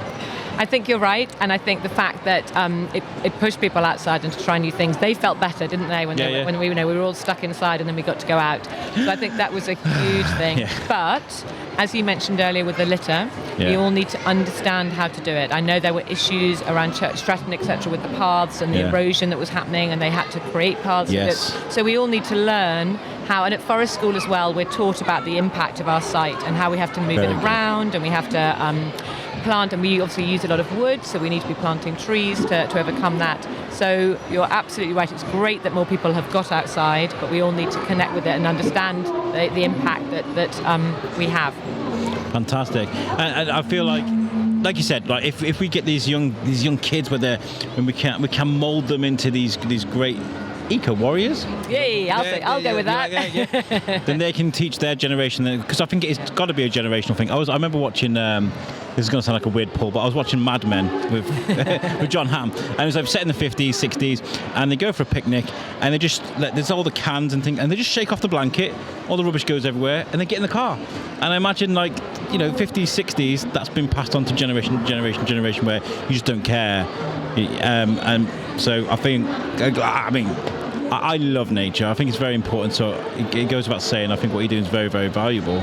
I think you're right, and I think the fact that it pushed people outside and to try new things, they felt better, didn't they? When we were all stuck inside and then we got to go out. So I think that was a huge thing. Yeah. But as you mentioned earlier with the litter, we all need to understand how to do it. I know there were issues around Church Stretton, etc., with the paths and the erosion that was happening, and they had to create paths. Yes. So we all need to learn how, and at Forest School as well, we're taught about the impact of our site and how we have to move it around, and we have to plant, and we obviously use a lot of wood, so we need to be planting trees to overcome that. So you're absolutely right, it's great that more people have got outside, but we all need to connect with it and understand the impact that we have. Fantastic. And I feel like you said, like if we get these young kids when we can mould them into these great eco warriors. Yay! I'll go with that. Yeah. Then they can teach their generation, because I think it's got to be a generational thing. I remember watching. This is going to sound like a weird pull, but I was watching Mad Men with John Hamm, and it was like set in the 50s, 60s, and they go for a picnic, and they just there's all the cans and things, and they just shake off the blanket, all the rubbish goes everywhere, and they get in the car. And I imagine 50s, 60s, that's been passed on to generation, where you just don't care. And so I love nature. I think it's very important. So it goes without saying, I think what you're doing is very, very valuable.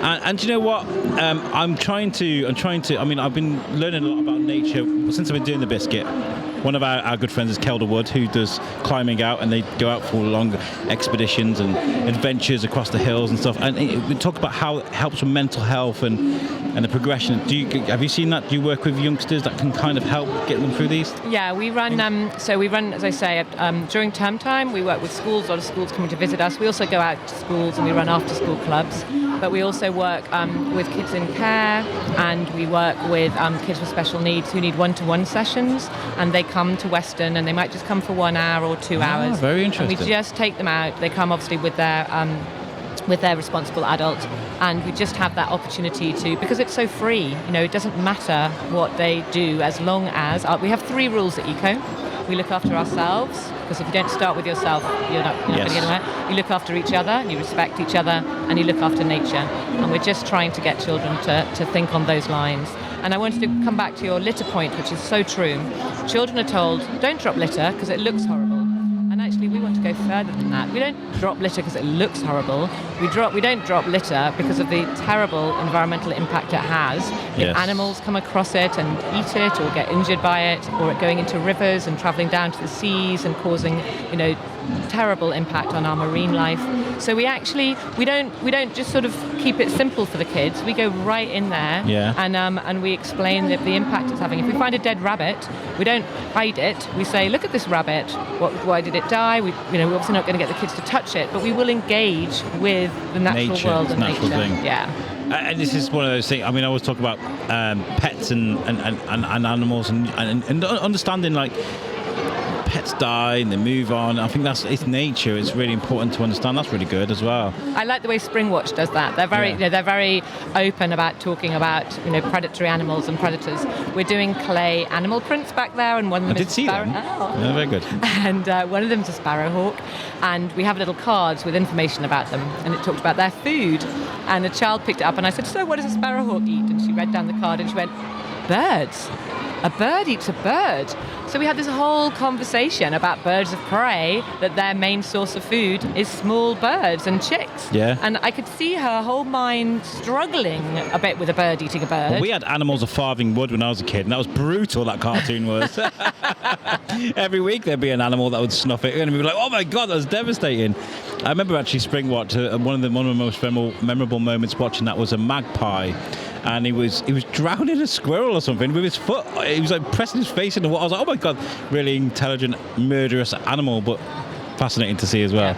And do you know what? I'm trying to. I mean, I've been learning a lot about nature since I've been doing the Biscuit. One of our good friends is Kelder Wood, who does climbing out, and they go out for long expeditions and adventures across the hills and stuff. And we talk about how it helps with mental health and the progression. Have you seen that? Do you work with youngsters that can kind of help get them through these? Yeah, we run. We run, as I say, during term time. We work with schools. A lot of schools coming to visit us. We also go out to schools and we run after-school clubs. But we also work with kids in care, and we work with kids with special needs who need one-to-one sessions, and they come to Weston, and they might just come for 1 hour or 2 hours. Very interesting. And we just take them out. They come obviously with their responsible adult, and we just have that opportunity to, because it's so free. It doesn't matter what they do as long as we have 3 rules at ECO. We look after ourselves, because if you don't start with yourself, you're not going to get anywhere. You look after each other, and you respect each other, and you look after nature. And we're just trying to get children to think on those lines. And I wanted to come back to your litter point, which is so true. Children are told, don't drop litter because it looks horrible. And actually, we want to go further than that. We don't drop litter because it looks horrible. We don't drop litter because of the terrible environmental impact it has. If animals come across it and eat it, or get injured by it, or it going into rivers and travelling down to the seas and causing, terrible impact on our marine life. So we don't just sort of keep it simple for the kids. We go right in there, and we explain the impact it's having. If we find a dead rabbit, we don't hide it. We say, look at this rabbit. Why did it die? We're obviously not going to get the kids to touch it, but we will engage with the natural world and nature. Thing. Yeah. And this is one of those things. I mean, I always talk about pets and animals and understanding, like, pets die and they move on. I think it's nature. It's really important to understand. That's really good as well. I like the way Springwatch does that. They're very open about talking about predatory animals and predators. We're doing clay animal prints back there, and one of them I did see them. Oh. Yeah, very good. And one of them's a sparrowhawk, and we have little cards with information about them, and it talked about their food. And a child picked it up, and I said, "So what does a sparrowhawk eat?" And she read down the card, and she went, "Birds. A bird eats a bird." So we had this whole conversation about birds of prey, that their main source of food is small birds and chicks. Yeah. And I could see her whole mind struggling a bit with a bird eating a bird. Well, we had Animals of Farthing Wood when I was a kid, and that was brutal, that cartoon was. Every week there'd be an animal that would snuff it, and we'd be like, oh my God, that was devastating. I remember actually Springwatch, one of the most memorable moments watching that was a magpie. And he was drowning a squirrel or something with his foot. He was like pressing his face in the water. I was like, oh my God, really intelligent, murderous animal, but fascinating to see as well.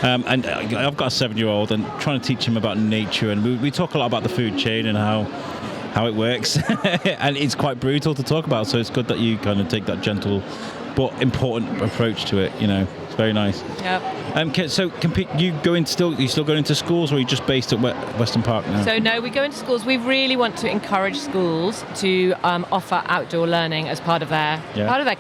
Yeah. And I've got a 7-year-old, and trying to teach him about nature. And we talk a lot about the food chain and how it works. And it's quite brutal to talk about. So it's good that you kind of take that gentle but important approach to it. It's very nice. Yeah. So you still going into schools, or are you just based at Weston Park now? So no, we go into schools. We really want to encourage schools to offer outdoor learning as part of their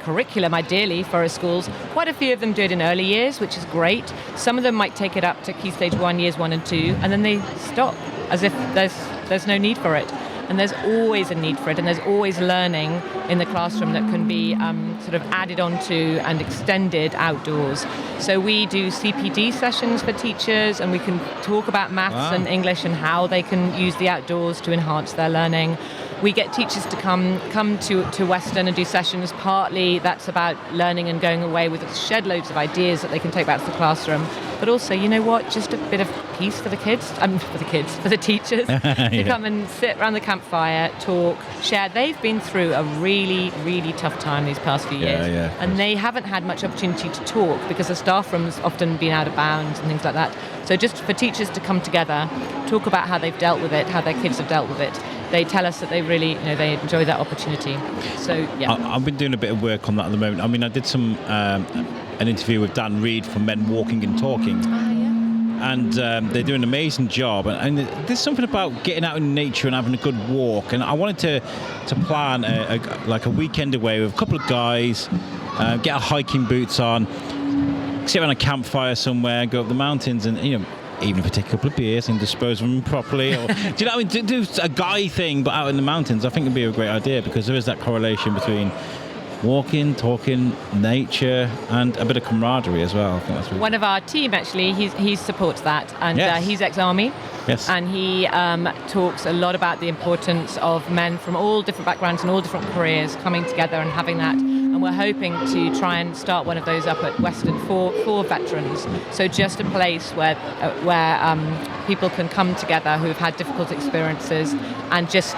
curriculum, ideally for our schools. Quite a few of them do it in early years, which is great. Some of them might take it up to Key Stage 1, years 1 and 2, and then they stop as if there's no need for it. And there's always a need for it, and there's always learning in the classroom that can be sort of added onto and extended outdoors. So we do CPD sessions for teachers, and we can talk about maths and English and how they can use the outdoors to enhance their learning. We get teachers to come to Weston and do sessions. Partly that's about learning and going away with shed loads of ideas that they can take back to the classroom. But also, just a bit of peace for the kids, for the teachers, to come and sit around the campfire, talk, share. They've been through a really, really tough time these past few years. And they haven't had much opportunity to talk because the staff room's often been out of bounds and things like that. So just for teachers to come together, talk about how they've dealt with it, how their kids have dealt with it. They tell us that they really, they enjoy that opportunity. So, yeah. I've been doing a bit of work on that at the moment. I mean, I did an interview with Dan Reed from Men Walking and Talking. And they do an amazing job. And there's something about getting out in nature and having a good walk. And I wanted to plan a weekend away with a couple of guys, get our hiking boots on, sit around a campfire somewhere, go up the mountains, and even if we take a couple of beers and dispose of them properly, or do you know what I mean? Do a guy thing, but out in the mountains. I think it'd be a great idea, because there is that correlation between walking, talking, nature, and a bit of camaraderie as well. I think that's really one of our team, actually, he supports that, and he's ex-army. Yes. And he talks a lot about the importance of men from all different backgrounds and all different careers coming together and having that. And we're hoping to try and start one of those up at Weston for veterans. So just a place where people can come together who have had difficult experiences and just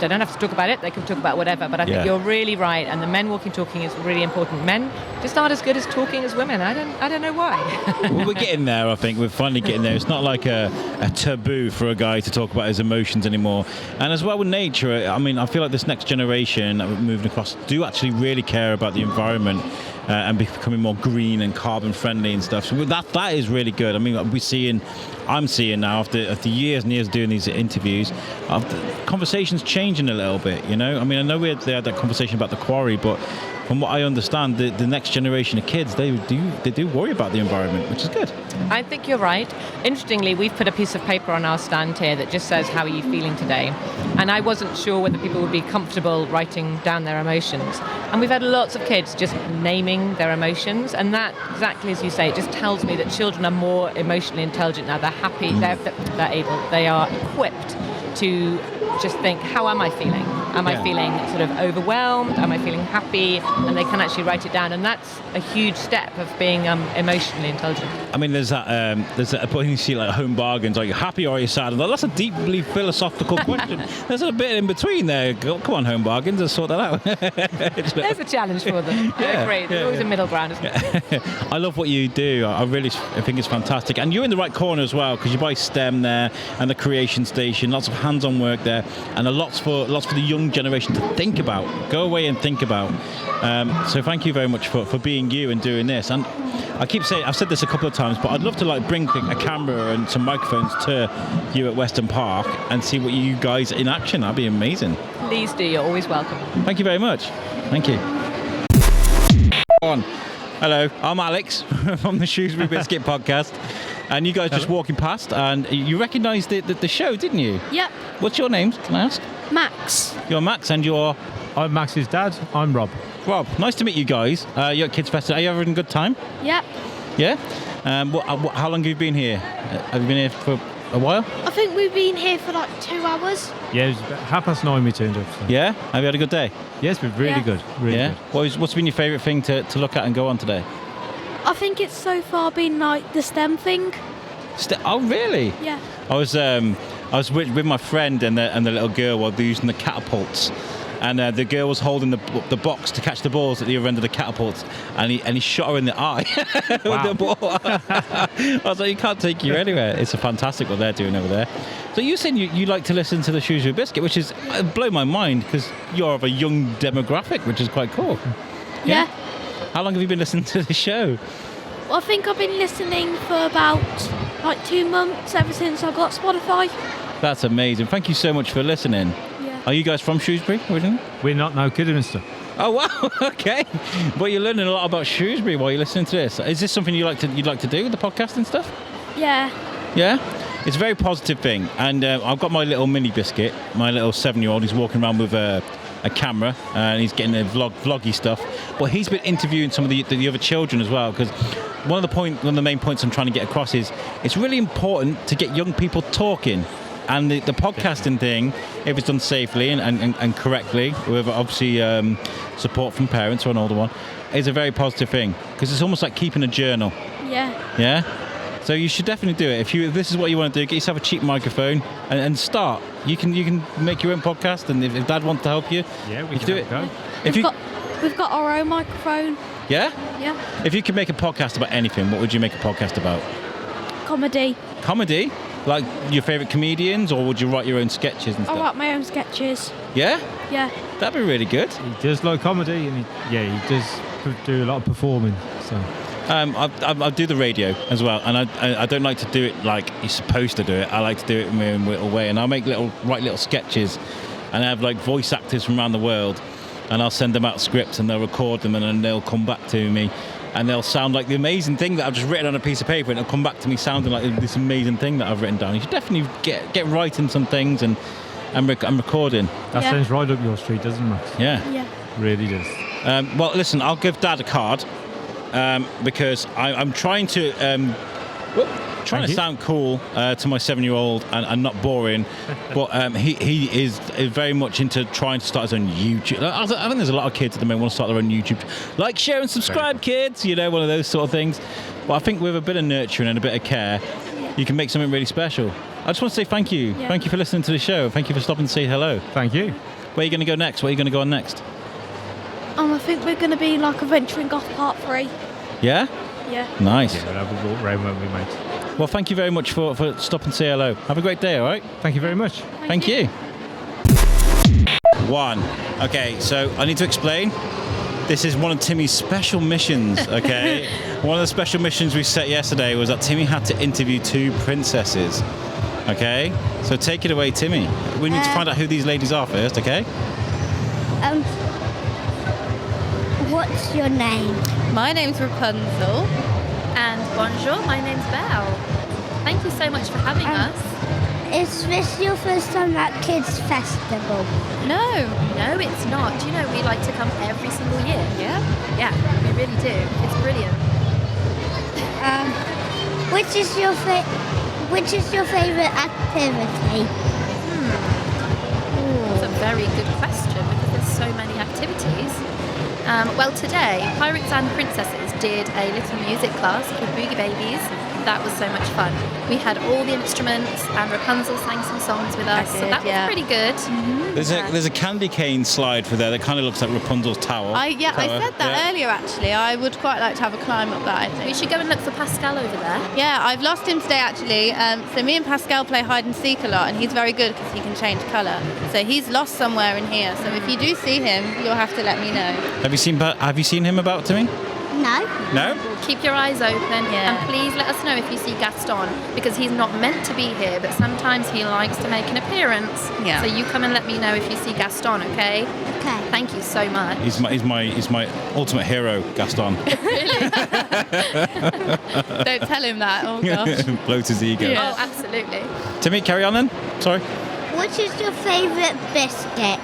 they don't have to talk about it, they can talk about whatever. But I think you're really right, and the men walking talking is really important. Men just aren't as good as talking as women. I don't know why. Well, we're getting there, I think. We're finally getting there. It's not like a taboo for a guy to talk about his emotions anymore. And as well with nature, I mean, I feel like this next generation that we're moving across do actually really care about the environment and becoming more green and carbon friendly and stuff. So that is really good. I mean, I'm seeing now after years and years doing these interviews, conversations changing a little bit, I mean, I know we had that conversation about the quarry, but from what I understand, the next generation of kids, they do worry about the environment, which is good. I think you're right. Interestingly, we've put a piece of paper on our stand here that just says, how are you feeling today? And I wasn't sure whether people would be comfortable writing down their emotions. And we've had lots of kids just naming their emotions. And that, exactly as you say, it just tells me that children are more emotionally intelligent now. They're happy, they are equipped to just think, how am I feeling? Am I feeling sort of overwhelmed? Am I feeling happy? And they can actually write it down. And that's a huge step of being emotionally intelligent. I mean, there's that point you see like home bargains. Are you happy or are you sad? And that's a deeply philosophical question. There's a bit in between there. Come on, home bargains, let's sort that out. There's a challenge for them. Yeah, great. There's always a middle ground, isn't it? I love what you do. I think it's fantastic. And you're in the right corner as well, because you buy STEM there and the creation station, lots of hands-on work there, and lots for the young generation to think about. Go away and think about. So thank you very much for being you and doing this. And I keep saying, I've said this a couple of times, but I'd love to like bring a camera and some microphones to you at Weston Park and see what you guys in action. That'd be amazing. Please do. You're always welcome. Thank you very much. Thank you. Hello, I'm Alex from the Shrewsbury Biscuit podcast, and you guys just walking past, and you recognised the show, didn't you? Yep. What's your names? Can I ask? Max. You're Max, and you're? I'm Max's dad. I'm Rob. Rob, nice to meet you guys. You're at Kids Festival. Are you having a good time? Yep. Yeah. How long have you been here? Have you been here for a while? I think we've been here for like 2 hours. Yeah, it was about 9:30 we turned up. So. Yeah. Have you had a good day? Yes, we're really good. Really good. What's been your favourite thing to look at and go on today? I think it's so far been like the STEM thing. Oh, really? Yeah. I was with my friend and the little girl while they're using the catapults. And the girl was holding the box to catch the balls at the other end of the catapults, and he shot her in the eye with the ball. I was like, you can't take you anywhere. It's fantastic what they're doing over there. So you said you like to listen to the Shrewsbury Biscuit, which is blow my mind because you're of a young demographic, which is quite cool. Yeah. How long have you been listening to the show? Well, I think I've been listening for about like 2 months ever since I got Spotify. That's amazing. Thank you so much for listening. Are you guys from Shrewsbury originally? We're not, no, Kidderminster. Oh wow, okay. But you're learning a lot about Shrewsbury while you're listening to this. Is this something you'd like to do, the podcast and stuff? Yeah. Yeah? It's a very positive thing. And I've got my little mini biscuit, my little 7-year-old. He's walking around with a camera and he's getting the vloggy stuff. But he's been interviewing some of the other children as well, because one of the main points I'm trying to get across is it's really important to get young people talking. And the podcasting thing, if it's done safely and correctly, with obviously support from parents or an older one, is a very positive thing, because it's almost like keeping a journal. Yeah. Yeah? So you should definitely do it. If this is what you want to do, get yourself a cheap microphone and start. You can make your own podcast, and if Dad wants to help you, we can do it. Go. We've got our own microphone. Yeah? Yeah. If you could make a podcast about anything, what would you make a podcast about? Comedy. Comedy? Like your favourite comedians, or would you write your own sketches and stuff? I write my own sketches. Yeah? Yeah. That'd be really good. He does like comedy, and he does do a lot of performing. So. I do the radio as well, and I don't like to do it like you're supposed to do it. I like to do it in my own little way, and I'll write little sketches, and I have like voice actors from around the world, and I'll send them out scripts, and they'll record them, and then they'll come back to me. And they'll sound like the amazing thing that I've just written on a piece of paper, and it'll come back to me sounding like this amazing thing that I've written down. You should definitely get writing some things and recording. That sounds right up your street, doesn't it, Max? Yeah. Yeah. Really does. Well, listen, I'll give Dad a card because I'm trying to sound cool to my 7-year-old and not boring, but he is very much into trying to start his own YouTube. I think there's a lot of kids at the moment want to start their own YouTube. Like, share and subscribe, kids, one of those sort of things. But I think with a bit of nurturing and a bit of care, you can make something really special. I just want to say thank you. Yeah. Thank you for listening to the show. Thank you for stopping to say hello. Thank you. Where are you going to go next? What are you going to go on next? I think we're going to be like adventuring off part 3. Yeah? Yeah. Nice. Yeah, we'll have a walk round when we mate. Well, thank you very much for stopping to say hello. Have a great day, all right? Thank you very much. Thank you. 1. Okay, so I need to explain. This is one of Timmy's special missions, okay? One of the special missions we set yesterday was that Timmy had to interview 2 princesses, okay? So take it away, Timmy. We need to find out who these ladies are first, okay? What's your name? My name's Rapunzel. And bonjour, my name's Belle. Thank you so much for having us. Is this your first time at Kids Festival? No, it's not. Do you know we like to come every single year? Yeah? Yeah, we really do. It's brilliant. Which is your favourite activity? That's a very good question. Well, today, Pirates and Princesses did a little music class called Boogie Babies. That was so much fun. We had all the instruments, and Rapunzel sang some songs with us, so that was pretty good. There's a candy cane slide for there that kind of looks like Rapunzel's tower. I said that earlier, actually. I would quite like to have a climb up that, I think. We should go and look for Pascal over there. Yeah, I've lost him today, actually. So me and Pascal play hide and seek a lot, and he's very good because he can change colour. So he's lost somewhere in here. So if you do see him, you'll have to let me know. Have you seen him about, Timmy? No. No? Keep your eyes open, and please let us know if you see Gaston, because he's not meant to be here, but sometimes he likes to make an appearance. Yeah. So you come and let me know if you see Gaston, okay? Okay. Thank you so much. He's my ultimate hero, Gaston. Really? Don't tell him that. Oh, gosh. Blows his ego. Yeah. Oh, absolutely. Timmy, carry on then. Sorry. Which is your favourite biscuit?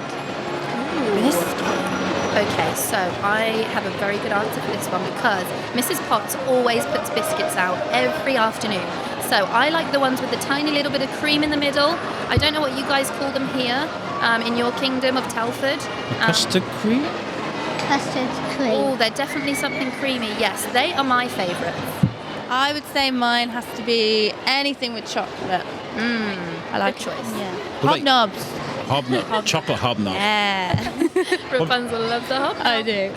Okay, so I have a very good answer for this one because Mrs. Potts always puts biscuits out every afternoon. So I like the ones with the tiny little bit of cream in the middle. I don't know what you guys call them here in your kingdom of Telford. Custard cream? Custard cream. Oh, they're definitely something creamy. Yes, they are my favourites. I would say mine has to be anything with chocolate. I like choice. Yeah. Well, Hobnobs. Chocolate hobnob. Yeah. Rapunzel loves the hobnob. I do.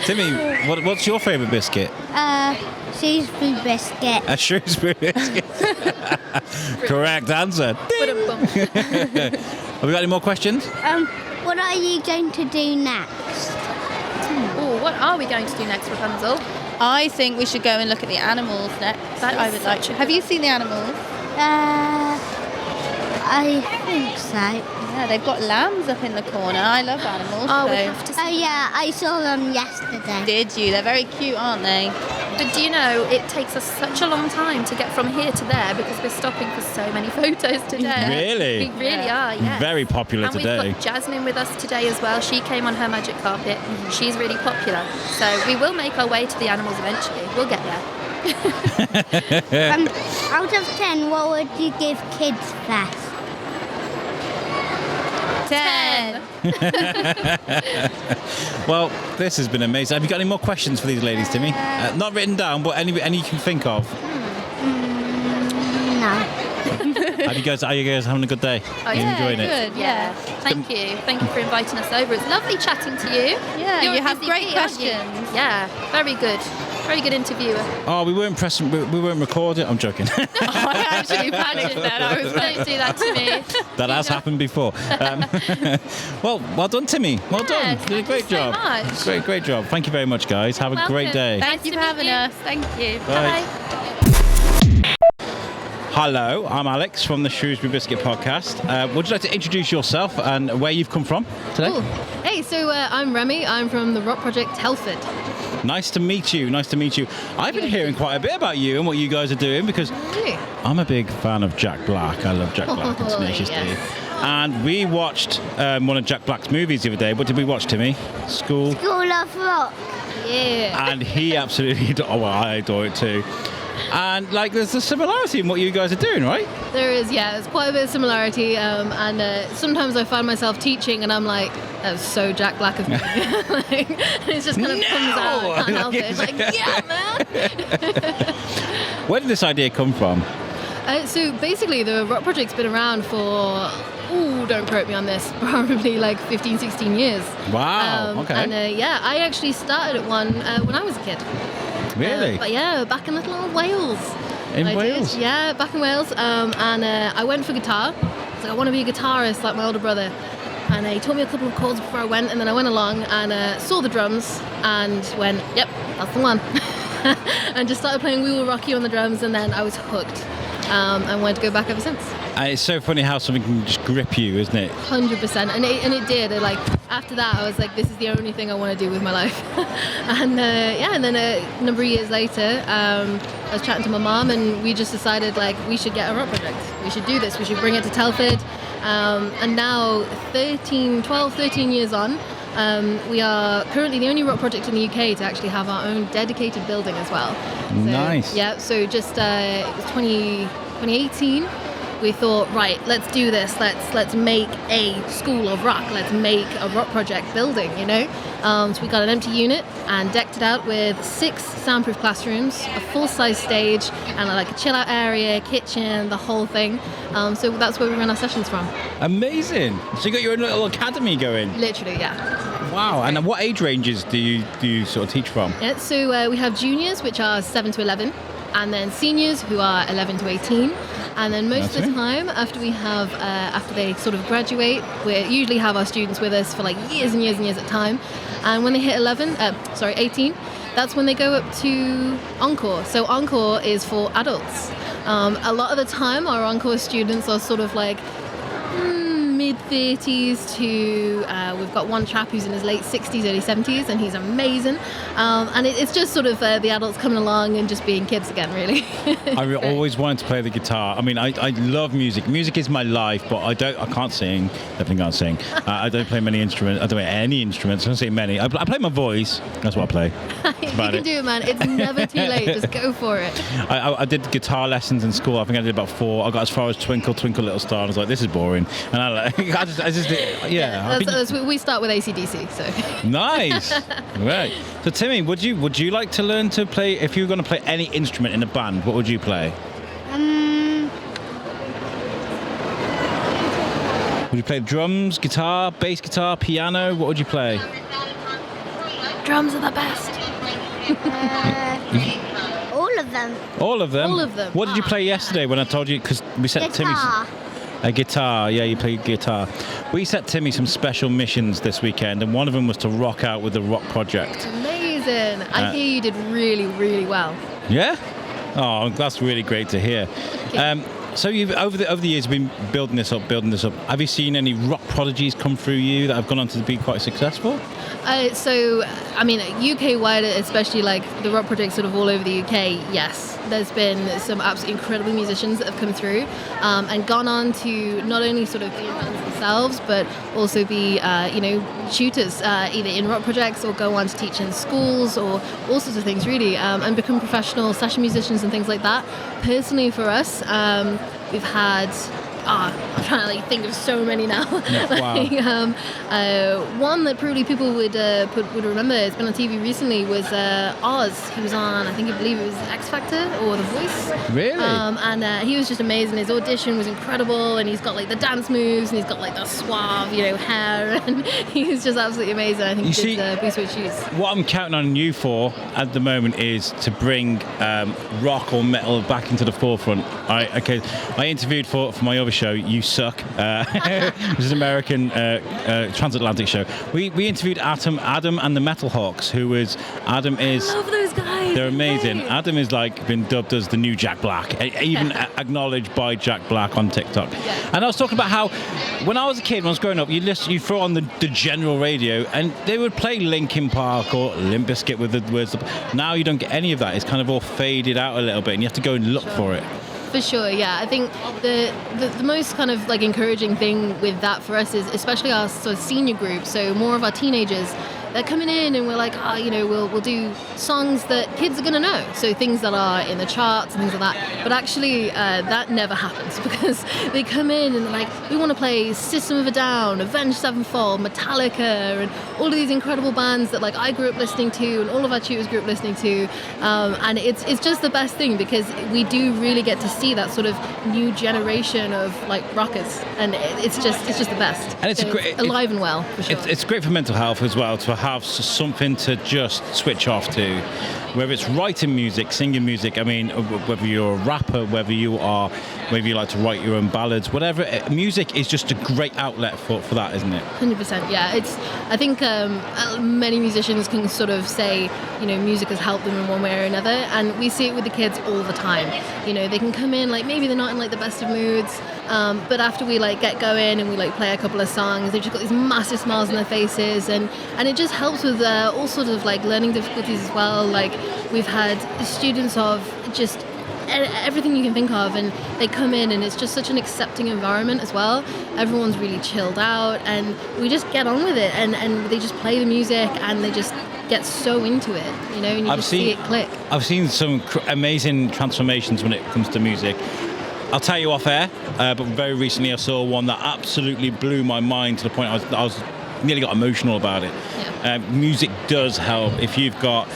Timmy, what's your favourite biscuit? Shrewsbury Biscuit. A Shrewsbury Biscuit. Correct answer. Have we got any more questions? What are you going to do next? Oh, what are we going to do next, Rapunzel? I think we should go and look at the animals next. I would like to. Have you seen the animals? I think so. Yeah, they've got lambs up in the corner. I love animals. Oh, so. we have to see. Oh yeah, I saw them yesterday. Did you? They're very cute, aren't they? But do you know, it takes us such a long time to get from here to there because we're stopping for so many photos today. Really? We really are, yeah. Very popular and today. We've got Jasmine with us today as well. She came on her magic carpet. She's really popular. So we will make our way to the animals eventually. We'll get there. Out of 10, what would you give Kids Fest? 10. Well, this has been amazing. Have you got any more questions for these ladies, Timmy? Not written down, but any you can think of. No. Are you guys having a good day? Oh, Are you enjoying it? Good, yeah. Thank you. Thank you for inviting us over. It's lovely chatting to you. Yeah, You're you a have busy great bee, aren't you? questions. Yeah, very good. Very good interviewer. Oh, we weren't pressing. We weren't recording. I'm joking. I actually panicked then. I was Don't do that to me. That has happened before. Well done, Timmy. Well done. You did a great Thank you so job. much. Great job. Thank you very much, guys. Have a great day. Thank you for having us. Thank you. Bye. Hello, I'm Alex from the Shrewsbury Biscuit podcast. Would you like to introduce yourself and where you've come from today? Cool. Hey, so I'm Remy. I'm from the Rock Project Telford. Nice to meet you. Nice to meet you. I've been hearing quite a bit about you and what you guys are doing because I'm a big fan of Jack Black. I love Jack Black and Tenacious D. And we watched one of Jack Black's movies the other day. What did we watch, Timmy? School of Rock. Yeah. And he absolutely, I adore it too. And there's a similarity in what you guys are doing, right? There is, yeah. There's quite a bit of similarity. And sometimes I find myself teaching and I'm like, that was so Jack Black of me. It just kind of comes out. I can't help it. It's like, yeah, man. Where did this idea come from? So basically, the Rock Project's been around for, don't quote me on this, probably 15, 16 years. Wow, okay. And I actually started at one when I was a kid. Really? But yeah, back in little old Wales. In Wales? Yeah, back in Wales. And I went for guitar. I was like, I want to be a guitarist like my older brother. And he taught me a couple of chords before I went. And then I went along and saw the drums and went, yep, that's the one. And just started playing We Will Rock You on the drums. And then I was hooked and wanted to go back ever since. And it's so funny how something can just grip you, isn't it? 100%. And it did. After that, I was like, this is the only thing I want to do with my life. And then a number of years later, I was chatting to my mom and we just decided we should get a rock project. We should do this. We should bring it to Telford. And now 12, 13 years on, we are currently the only rock project in the UK to actually have our own dedicated building as well. So, Nice. Yeah, so just it was 2018. we thought, right, let's do this. Let's make a school of rock. Let's make a rock project building, you know. So we got an empty unit and decked it out with 6 soundproof classrooms, a full-size stage, and like a chill-out area, kitchen, the whole thing. So that's where we run our sessions from. Amazing. So you got your own little academy going. Literally, yeah. Wow. And what age ranges do you sort of teach from? Yeah, so we have juniors, which are 7 to 11, and then seniors, who are 11 to 18. And then most of the time, after they sort of graduate, we usually have our students with us for like years and years and years at a time. And when they hit 18, that's when they go up to Encore. So Encore is for adults. A lot of the time, our Encore students are sort of like mid-30s to, we've got one chap who's in his late 60s, early 70s, and he's amazing. And it's just sort of the adults coming along and just being kids again, really. I always wanted to play the guitar. I mean, I love music. Music is my life, but I can't sing. Definitely can't sing. I don't play many instruments. I don't play any instruments. I don't say many. I play my voice. That's what I play. You can do it, man. It's never too late. Just go for it. I did guitar lessons in school. I think I did about 4. I got as far as Twinkle, Twinkle, Little Star, and I was like, this is boring. And we start with AC/DC, so. Nice. Right. So Timmy, would you like to learn to play, if you were going to play any instrument in a band, what would you play? Would you play drums, guitar, bass guitar, piano? What would you play? Drums are the best. All of them. All of them? All of them. What did you play yesterday when I told you, because we set Timmy's... A guitar, yeah, you play guitar. We set Timmy some special missions this weekend, and one of them was to rock out with the rock project. Amazing. I hear you did really, really well. Yeah? Oh, that's really great to hear. So you've over the years been building this up. Have you seen any rock prodigies come through you that have gone on to be quite successful? So, I mean, UK-wide, especially like the rock projects sort of all over the UK, yes. There's been some absolutely incredible musicians that have come through and gone on to not only sort of be in bands themselves, but also be, tutors, either in rock projects or go on to teach in schools or all sorts of things, really, and become professional session musicians and things like that. Personally, for us, we've had... I'm trying to think of so many now. Wow. One that probably people would remember, it's been on TV recently, was Oz. He was on, I believe it was X Factor or The Voice. Really? And he was just amazing. His audition was incredible, and he's got like the dance moves, and he's got like the suave, hair, and he was just absolutely amazing. I think he did Boots with Shoes. What I'm counting on you for at the moment is to bring rock or metal back into the forefront. I interviewed for my other show, You Suck, which is an American transatlantic show. We interviewed Adam and the Metal Hawks, I love those guys. They're amazing. Adam is like been dubbed as the new Jack Black, even acknowledged by Jack Black on TikTok. Yeah. And I was talking about how when I was a kid, when I was growing up, you throw on the general radio and they would play Linkin Park or Limp Bizkit with the words. Now you don't get any of that. It's kind of all faded out a little bit, and you have to go and look for it. For sure, yeah. I think the most kind of like encouraging thing with that for us is especially our sort of senior group, so more of our teenagers. They're coming in and we're like, we'll do songs that kids are going to know. So things that are in the charts and things like that. But actually, that never happens because they come in and they're like, we want to play System of a Down, Avenged Sevenfold, Metallica, and all of these incredible bands that like I grew up listening to and all of our tutors grew up listening to. And it's just the best thing because we do really get to see that sort of new generation of like rockers. And it's just the best. And it's alive and well, for sure. It's great for mental health as well to have something to just switch off to, whether it's writing music, singing music. I mean, whether you're a rapper, whether you like to write your own ballads, whatever. Music is just a great outlet for that, isn't it? 100%. Yeah, I think many musicians can sort of say, music has helped them in one way or another, and we see it with the kids all the time. They can come in like maybe they're not in like the best of moods, but after we like get going and we like play a couple of songs, they've just got these massive smiles on their faces, and it just helps with all sorts of like learning difficulties as well. Like we've had students of just everything you can think of, and they come in and it's just such an accepting environment as well. Everyone's really chilled out and we just get on with it, and they just play the music and they just get so into it, and you see it click. I've seen some amazing transformations when it comes to music. I'll tell you off air, but very recently I saw one that absolutely blew my mind to the point I was nearly got emotional about it. Yeah. Music does help if you've got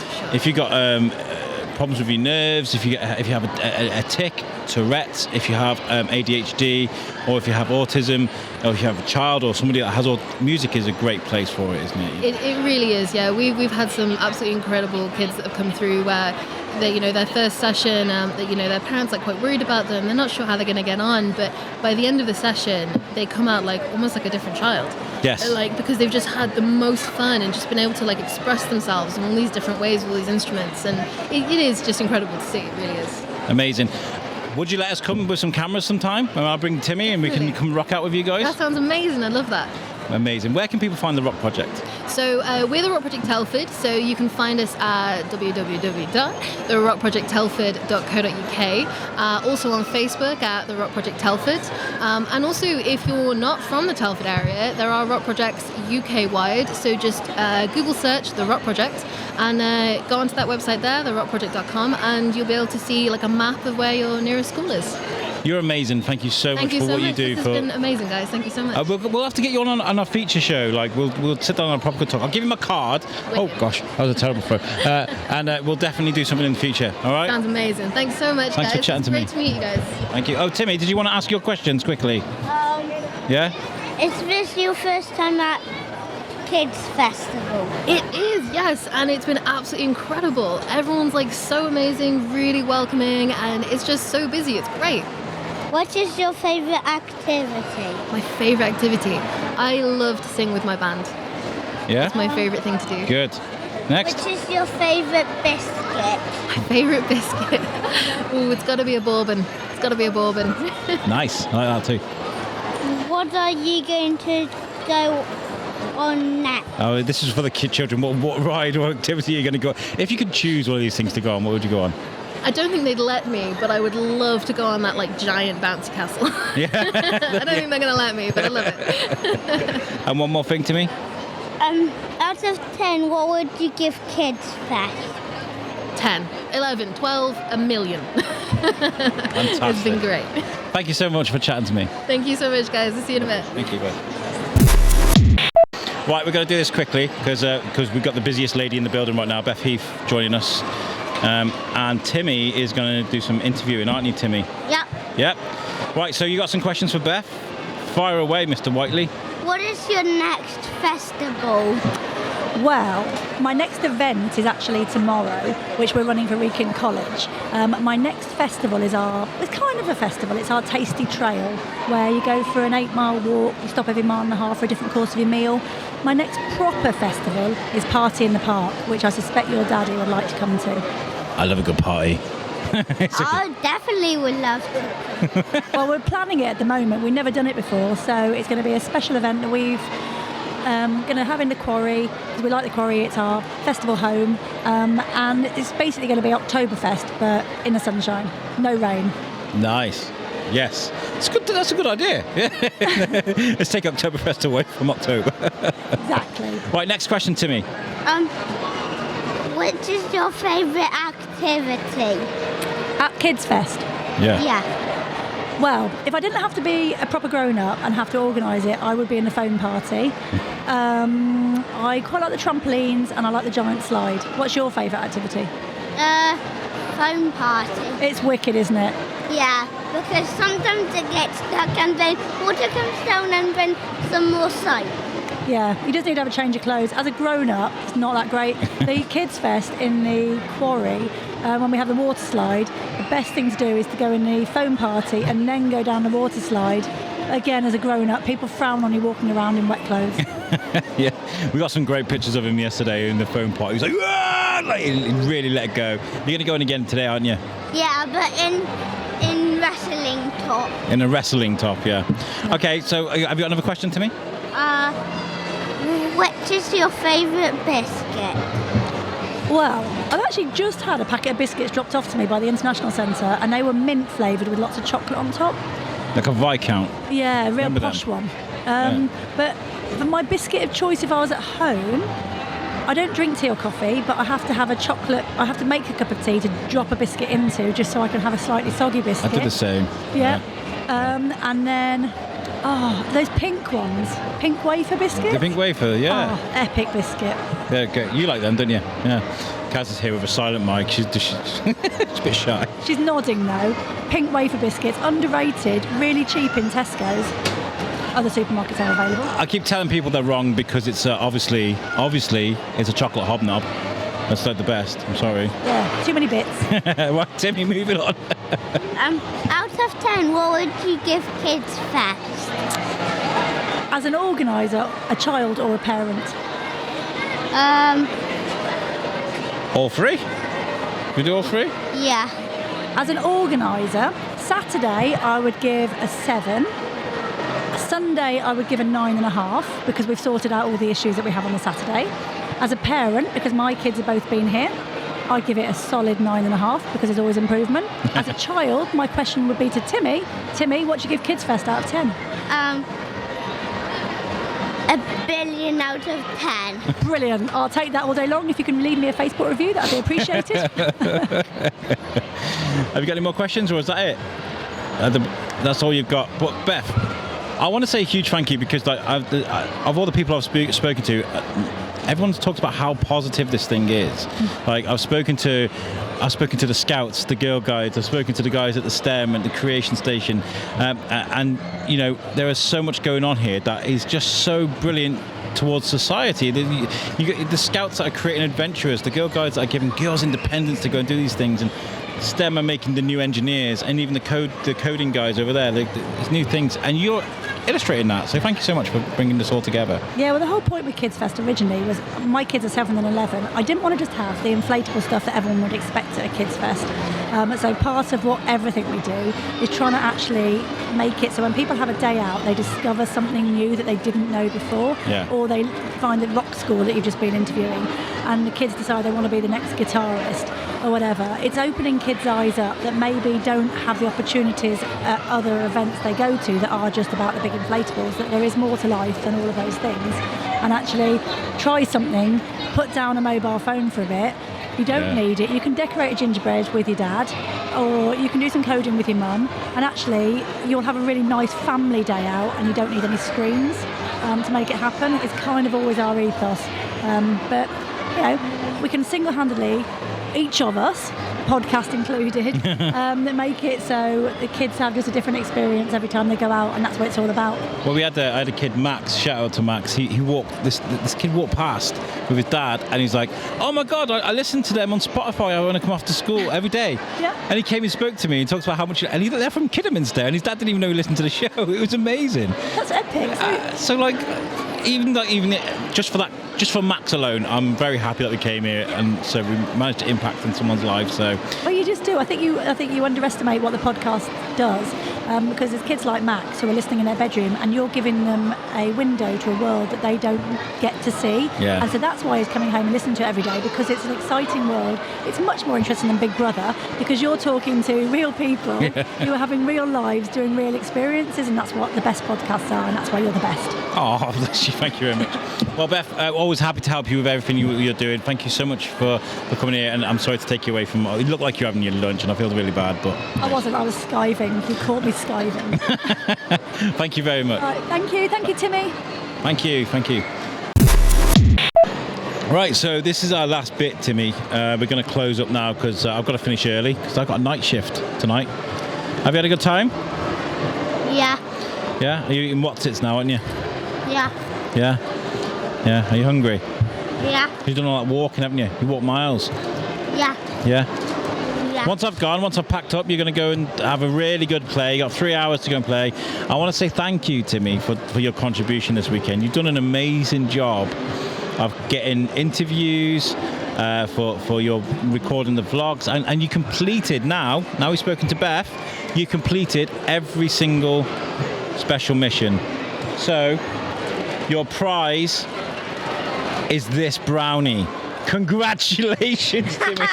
problems with your nerves, if you have a tic, Tourette's, if you have ADHD, or if you have autism, or if you have a child or somebody that has music is a great place for it, isn't it? It really is. Yeah, we've had some absolutely incredible kids that have come through where they, their first session, their parents are quite worried about them. They're not sure how they're going to get on, but by the end of the session, they come out almost like a different child. Yes. Because they've just had the most fun and just been able to express themselves in all these different ways with all these instruments, and it is just incredible to see. It really is. Amazing. Would you let us come with some cameras sometime? And I'll bring Timmy and we can come rock out with you guys. That sounds amazing. I love that. Amazing. Where can people find the Rock Project? So we're the Rock Project Telford, so you can find us at www.therockprojecttelford.co.uk, also on Facebook at the Rock Project Telford, and also if you're not from the Telford area, there are Rock Projects UK-wide, so just Google search the Rock Project and go onto that website there, therockproject.com, and you'll be able to see a map of where your nearest school is. You're amazing. Thank you so much for what you do. This has been amazing, guys. Thank you so much. We'll have to get you on our feature show. We'll sit down on a proper talk. I'll give him a card. Oh gosh, that was a terrible throw. And we'll definitely do something in the future. All right. Sounds amazing. Thanks so much, Thanks guys. for chatting to me. Great to meet you guys. Thank you. Oh, Timmy, did you want to ask your questions quickly? Yeah. Is this your first time at Kids Festival? It is, yes, and it's been absolutely incredible. Everyone's so amazing, really welcoming, and it's just so busy. It's great. What is your favourite activity? My favourite activity? I love to sing with my band. Yeah? It's my favourite thing to do. Good. Next. Which is your favourite biscuit? My favourite biscuit? Oh, it's got to be a bourbon. It's got to be a bourbon. Nice. I like that too. What are you going to go on next? Oh, this is for the children. What ride or activity are you going to go on? If you could choose one of these things to go on, what would you go on? I don't think they'd let me, but I would love to go on that giant bouncy castle. Yeah. I don't think they're going to let me, but I love it. And one more thing to me. Out of 10, what would you give Kids Fest? 10, 11, 12, a million. Fantastic. It's been great. Thank you so much for chatting to me. Thank you so much, guys. I'll see you in a bit. Thank you, bye. Right, we're going to do this quickly because we've got the busiest lady in the building right now, Beth Heath, joining us. And Timmy is going to do some interviewing, aren't you, Timmy? Yep. Yep. Right, so you got some questions for Beth? Fire away, Mr. Whiteley. What is your next festival? Well, my next event is actually tomorrow, which we're running for Wrekin College. My next festival it's kind of a festival. It's our Tasty Trail, where you go for an 8-mile walk, you stop every mile and a half for a different course of your meal. My next proper festival is Party in the Park, which I suspect your daddy would like to come to. I love a good party. I definitely would love to. Well, we're planning it at the moment. We've never done it before, so it's going to be a special event that we've going to have in the quarry, because we like the quarry. It's our festival home, and it's basically going to be Oktoberfest, but in the sunshine, no rain. Nice. Yes, it's good. That's a good idea. Let's take Oktoberfest away from October. Exactly. Right, next question, Timmy. Which is your favourite activity? At Kids Fest? Yeah. Well, if I didn't have to be a proper grown-up and have to organise it, I would be in the foam party. I quite like the trampolines and I like the giant slide. What's your favourite activity? Foam party. It's wicked, isn't it? Yeah, because sometimes it gets stuck and then water comes down and then some more soap. Yeah, you just need to have a change of clothes. As a grown-up, it's not that great. The Kids Fest in the quarry, when we have the water slide, the best thing to do is to go in the foam party and then go down the water slide. Again, as a grown-up, people frown on you walking around in wet clothes. Yeah, we got some great pictures of him yesterday in the foam party. He was like, "Wah!" He really let it go. You're going to go in again today, aren't you? Yeah, but in wrestling top. In a wrestling top, yeah. Okay, so have you got another question to me? Which is your favourite biscuit? Well, I've actually just had a packet of biscuits dropped off to me by the International Centre, and they were mint flavoured with lots of chocolate on top. Like a Viscount? Yeah, a real Remember posh them? one. But for my biscuit of choice if I was at home, I don't drink tea or coffee, but I have to have I have to make a cup of tea to drop a biscuit into, just so I can have a slightly soggy biscuit. I do the same. Yeah. And then, those pink ones. Pink wafer biscuits? The pink wafer, yeah. Oh, epic biscuit. Yeah, okay. You like them, don't you? Yeah. Kaz is here with a silent mic. She's a bit shy. She's nodding though. Pink wafer biscuits, underrated, really cheap in Tesco's. Other supermarkets are available. I keep telling people they're wrong because it's obviously it's a chocolate hobnob. That's like the best. I'm sorry. Yeah, too many bits. Right, Timmy, moving on. Out of 10, what would you give Kids Fest? As an organiser, a child or a parent? All three? You do all three? Yeah. As an organiser, Saturday I would give a 7. Sunday I would give a 9.5 because we've sorted out all the issues that we have on the Saturday. As a parent, because my kids have both been here, I'd give it a solid 9.5 because there's always improvement. As a child, my question would be to Timmy. Timmy, what do you give Kids Fest out of 10? A billion out of 10. Brilliant. I'll take that all day long. If you can leave me a Facebook review, that'd be appreciated. Have you got any more questions, or is that it? That's all you've got. But Beth, I want to say a huge thank you because of all the people I've spoken to, everyone's talked about how positive this thing is. Like I've spoken to the scouts, the girl guides, I've spoken to the guys at the STEM and the creation station, and you know there is so much going on here that is just so brilliant towards society. You get the scouts that are creating adventurers, the girl guides that are giving girls independence to go and do these things, and STEM are making the new engineers, and even the coding guys over there. There's new things, and you're illustrating that. So thank you so much for bringing this all together. Yeah, well, the whole point with Kids Fest originally was my kids are 7 and 11. I didn't want to just have the inflatable stuff that everyone would expect at a Kids Fest. So part of everything we do is trying to actually make it so when people have a day out, they discover something new that they didn't know before, or they find a rock school that you've just been interviewing, and the kids decide they want to be the next guitarist or whatever. It's opening kids' eyes up that maybe don't have the opportunities at other events they go to that are just about the big inflatables, that there is more to life than all of those things, and actually try something, put down a mobile phone for a bit. You don't need it. You can decorate a gingerbread with your dad, or you can do some coding with your mum, and actually you'll have a really nice family day out, and you don't need any screens to make it happen. It's kind of always our ethos. But you know, we can single-handedly, each of us, podcast included, that make it so the kids have just a different experience every time they go out, and that's what it's all about. Well, I had a kid, Max. Shout out to Max. He walked. This kid walked past with his dad, and he's like, "Oh my God, I listen to them on Spotify when I come off to school every day." Yeah. And he came and spoke to me and talks about how much. And they're from Kidderminster, and his dad didn't even know he listened to the show. It was amazing. That's epic. So like, even just for Max alone, I'm very happy that we came here, and so we managed to impact in someone's life. So. Well, you just do. I think you underestimate what the podcast does, because there's kids like Max who are listening in their bedroom, and you're giving them a window to a world that they don't get to see. Yeah. And so that's why he's coming home and listening to it every day, because it's an exciting world. It's much more interesting than Big Brother, because you're talking to real people who are having real lives, doing real experiences, and that's what the best podcasts are, and that's why you're the best. Oh, bless you. Thank you very much. Well, Beth, always happy to help you with everything you're doing. Thank you so much for coming here, and I'm sorry to take you away from. It looked like you're having your lunch, and I feel really bad, but I wasn't. I was skiving. You caught me skiving. Thank you very much. Right, thank you, Timmy. Thank you. Right, so this is our last bit, Timmy. We're going to close up now because I've got to finish early because I've got a night shift tonight. Have you had a good time? Yeah. Yeah? Are you eating Watsits now, aren't you? Yeah. Yeah? Yeah. Are you hungry? Yeah. You've done all that walking, haven't you? You walked miles. Yeah. Yeah? Yeah. Once I've packed up, you're going to go and have a really good play. You got 3 hours to go and play. I want to say thank you, Timmy, for your contribution this weekend. You've done an amazing job of getting interviews, for your recording the vlogs, and you completed now we've spoken to Beth, you completed every single special mission. So your prize is this brownie. Congratulations, Timmy.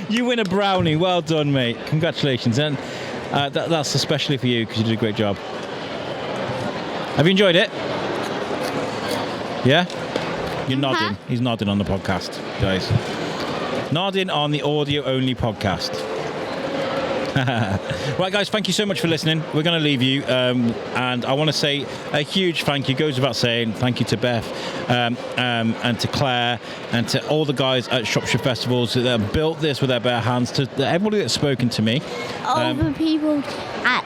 You win a brownie. Well done, mate. Congratulations. And that's especially for you because you did a great job. Have you enjoyed it? Yeah? You're nodding. He's nodding on the podcast, guys. Nodding on the audio-only podcast. Right, guys, thank you so much for listening. We're going to leave you, and I want to say a huge thank you, goes without saying, thank you to Beth and to Claire and to all the guys at Shropshire Festivals that built this with their bare hands, to everybody that's spoken to me. All the people at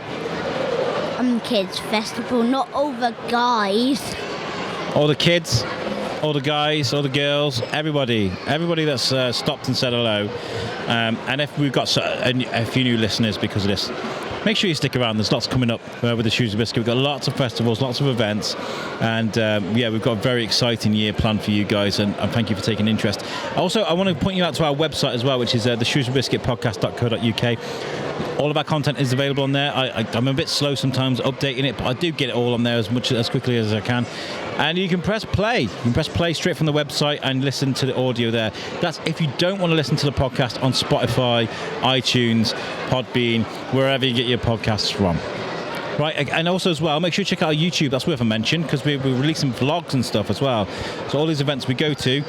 Kids Festival, not all the guys. All the kids, all the guys, all the girls, everybody that's stopped and said hello. And if we've got a few new listeners because of this, make sure you stick around. There's lots coming up with the Shrewsbury Biscuit. We've got lots of festivals, lots of events, and we've got a very exciting year planned for you guys, and thank you for taking interest. Also, I want to point you out to our website as well, which is the Shrewsbury Biscuit podcast.co.uk. All of our content is available on there. I'm a bit slow sometimes updating it, but I do get it all on there as quickly as I can. And you can press play. You can press play straight from the website and listen to the audio there. That's if you don't want to listen to the podcast on Spotify, iTunes, Podbean, wherever you get your podcasts from. Right, and also as well, make sure you check out our YouTube. That's worth a mention because we're releasing vlogs and stuff as well. So all these events we go to,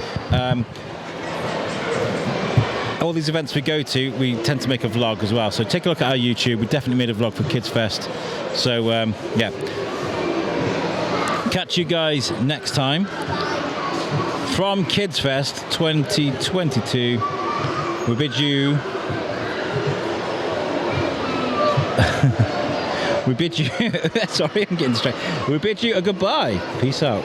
we tend to make a vlog as well. So take a look at our YouTube. We definitely made a vlog for Kids Fest. So, catch you guys next time from Kids Fest 2022. We bid you... Sorry, I'm getting distracted. We bid you a goodbye. Peace out.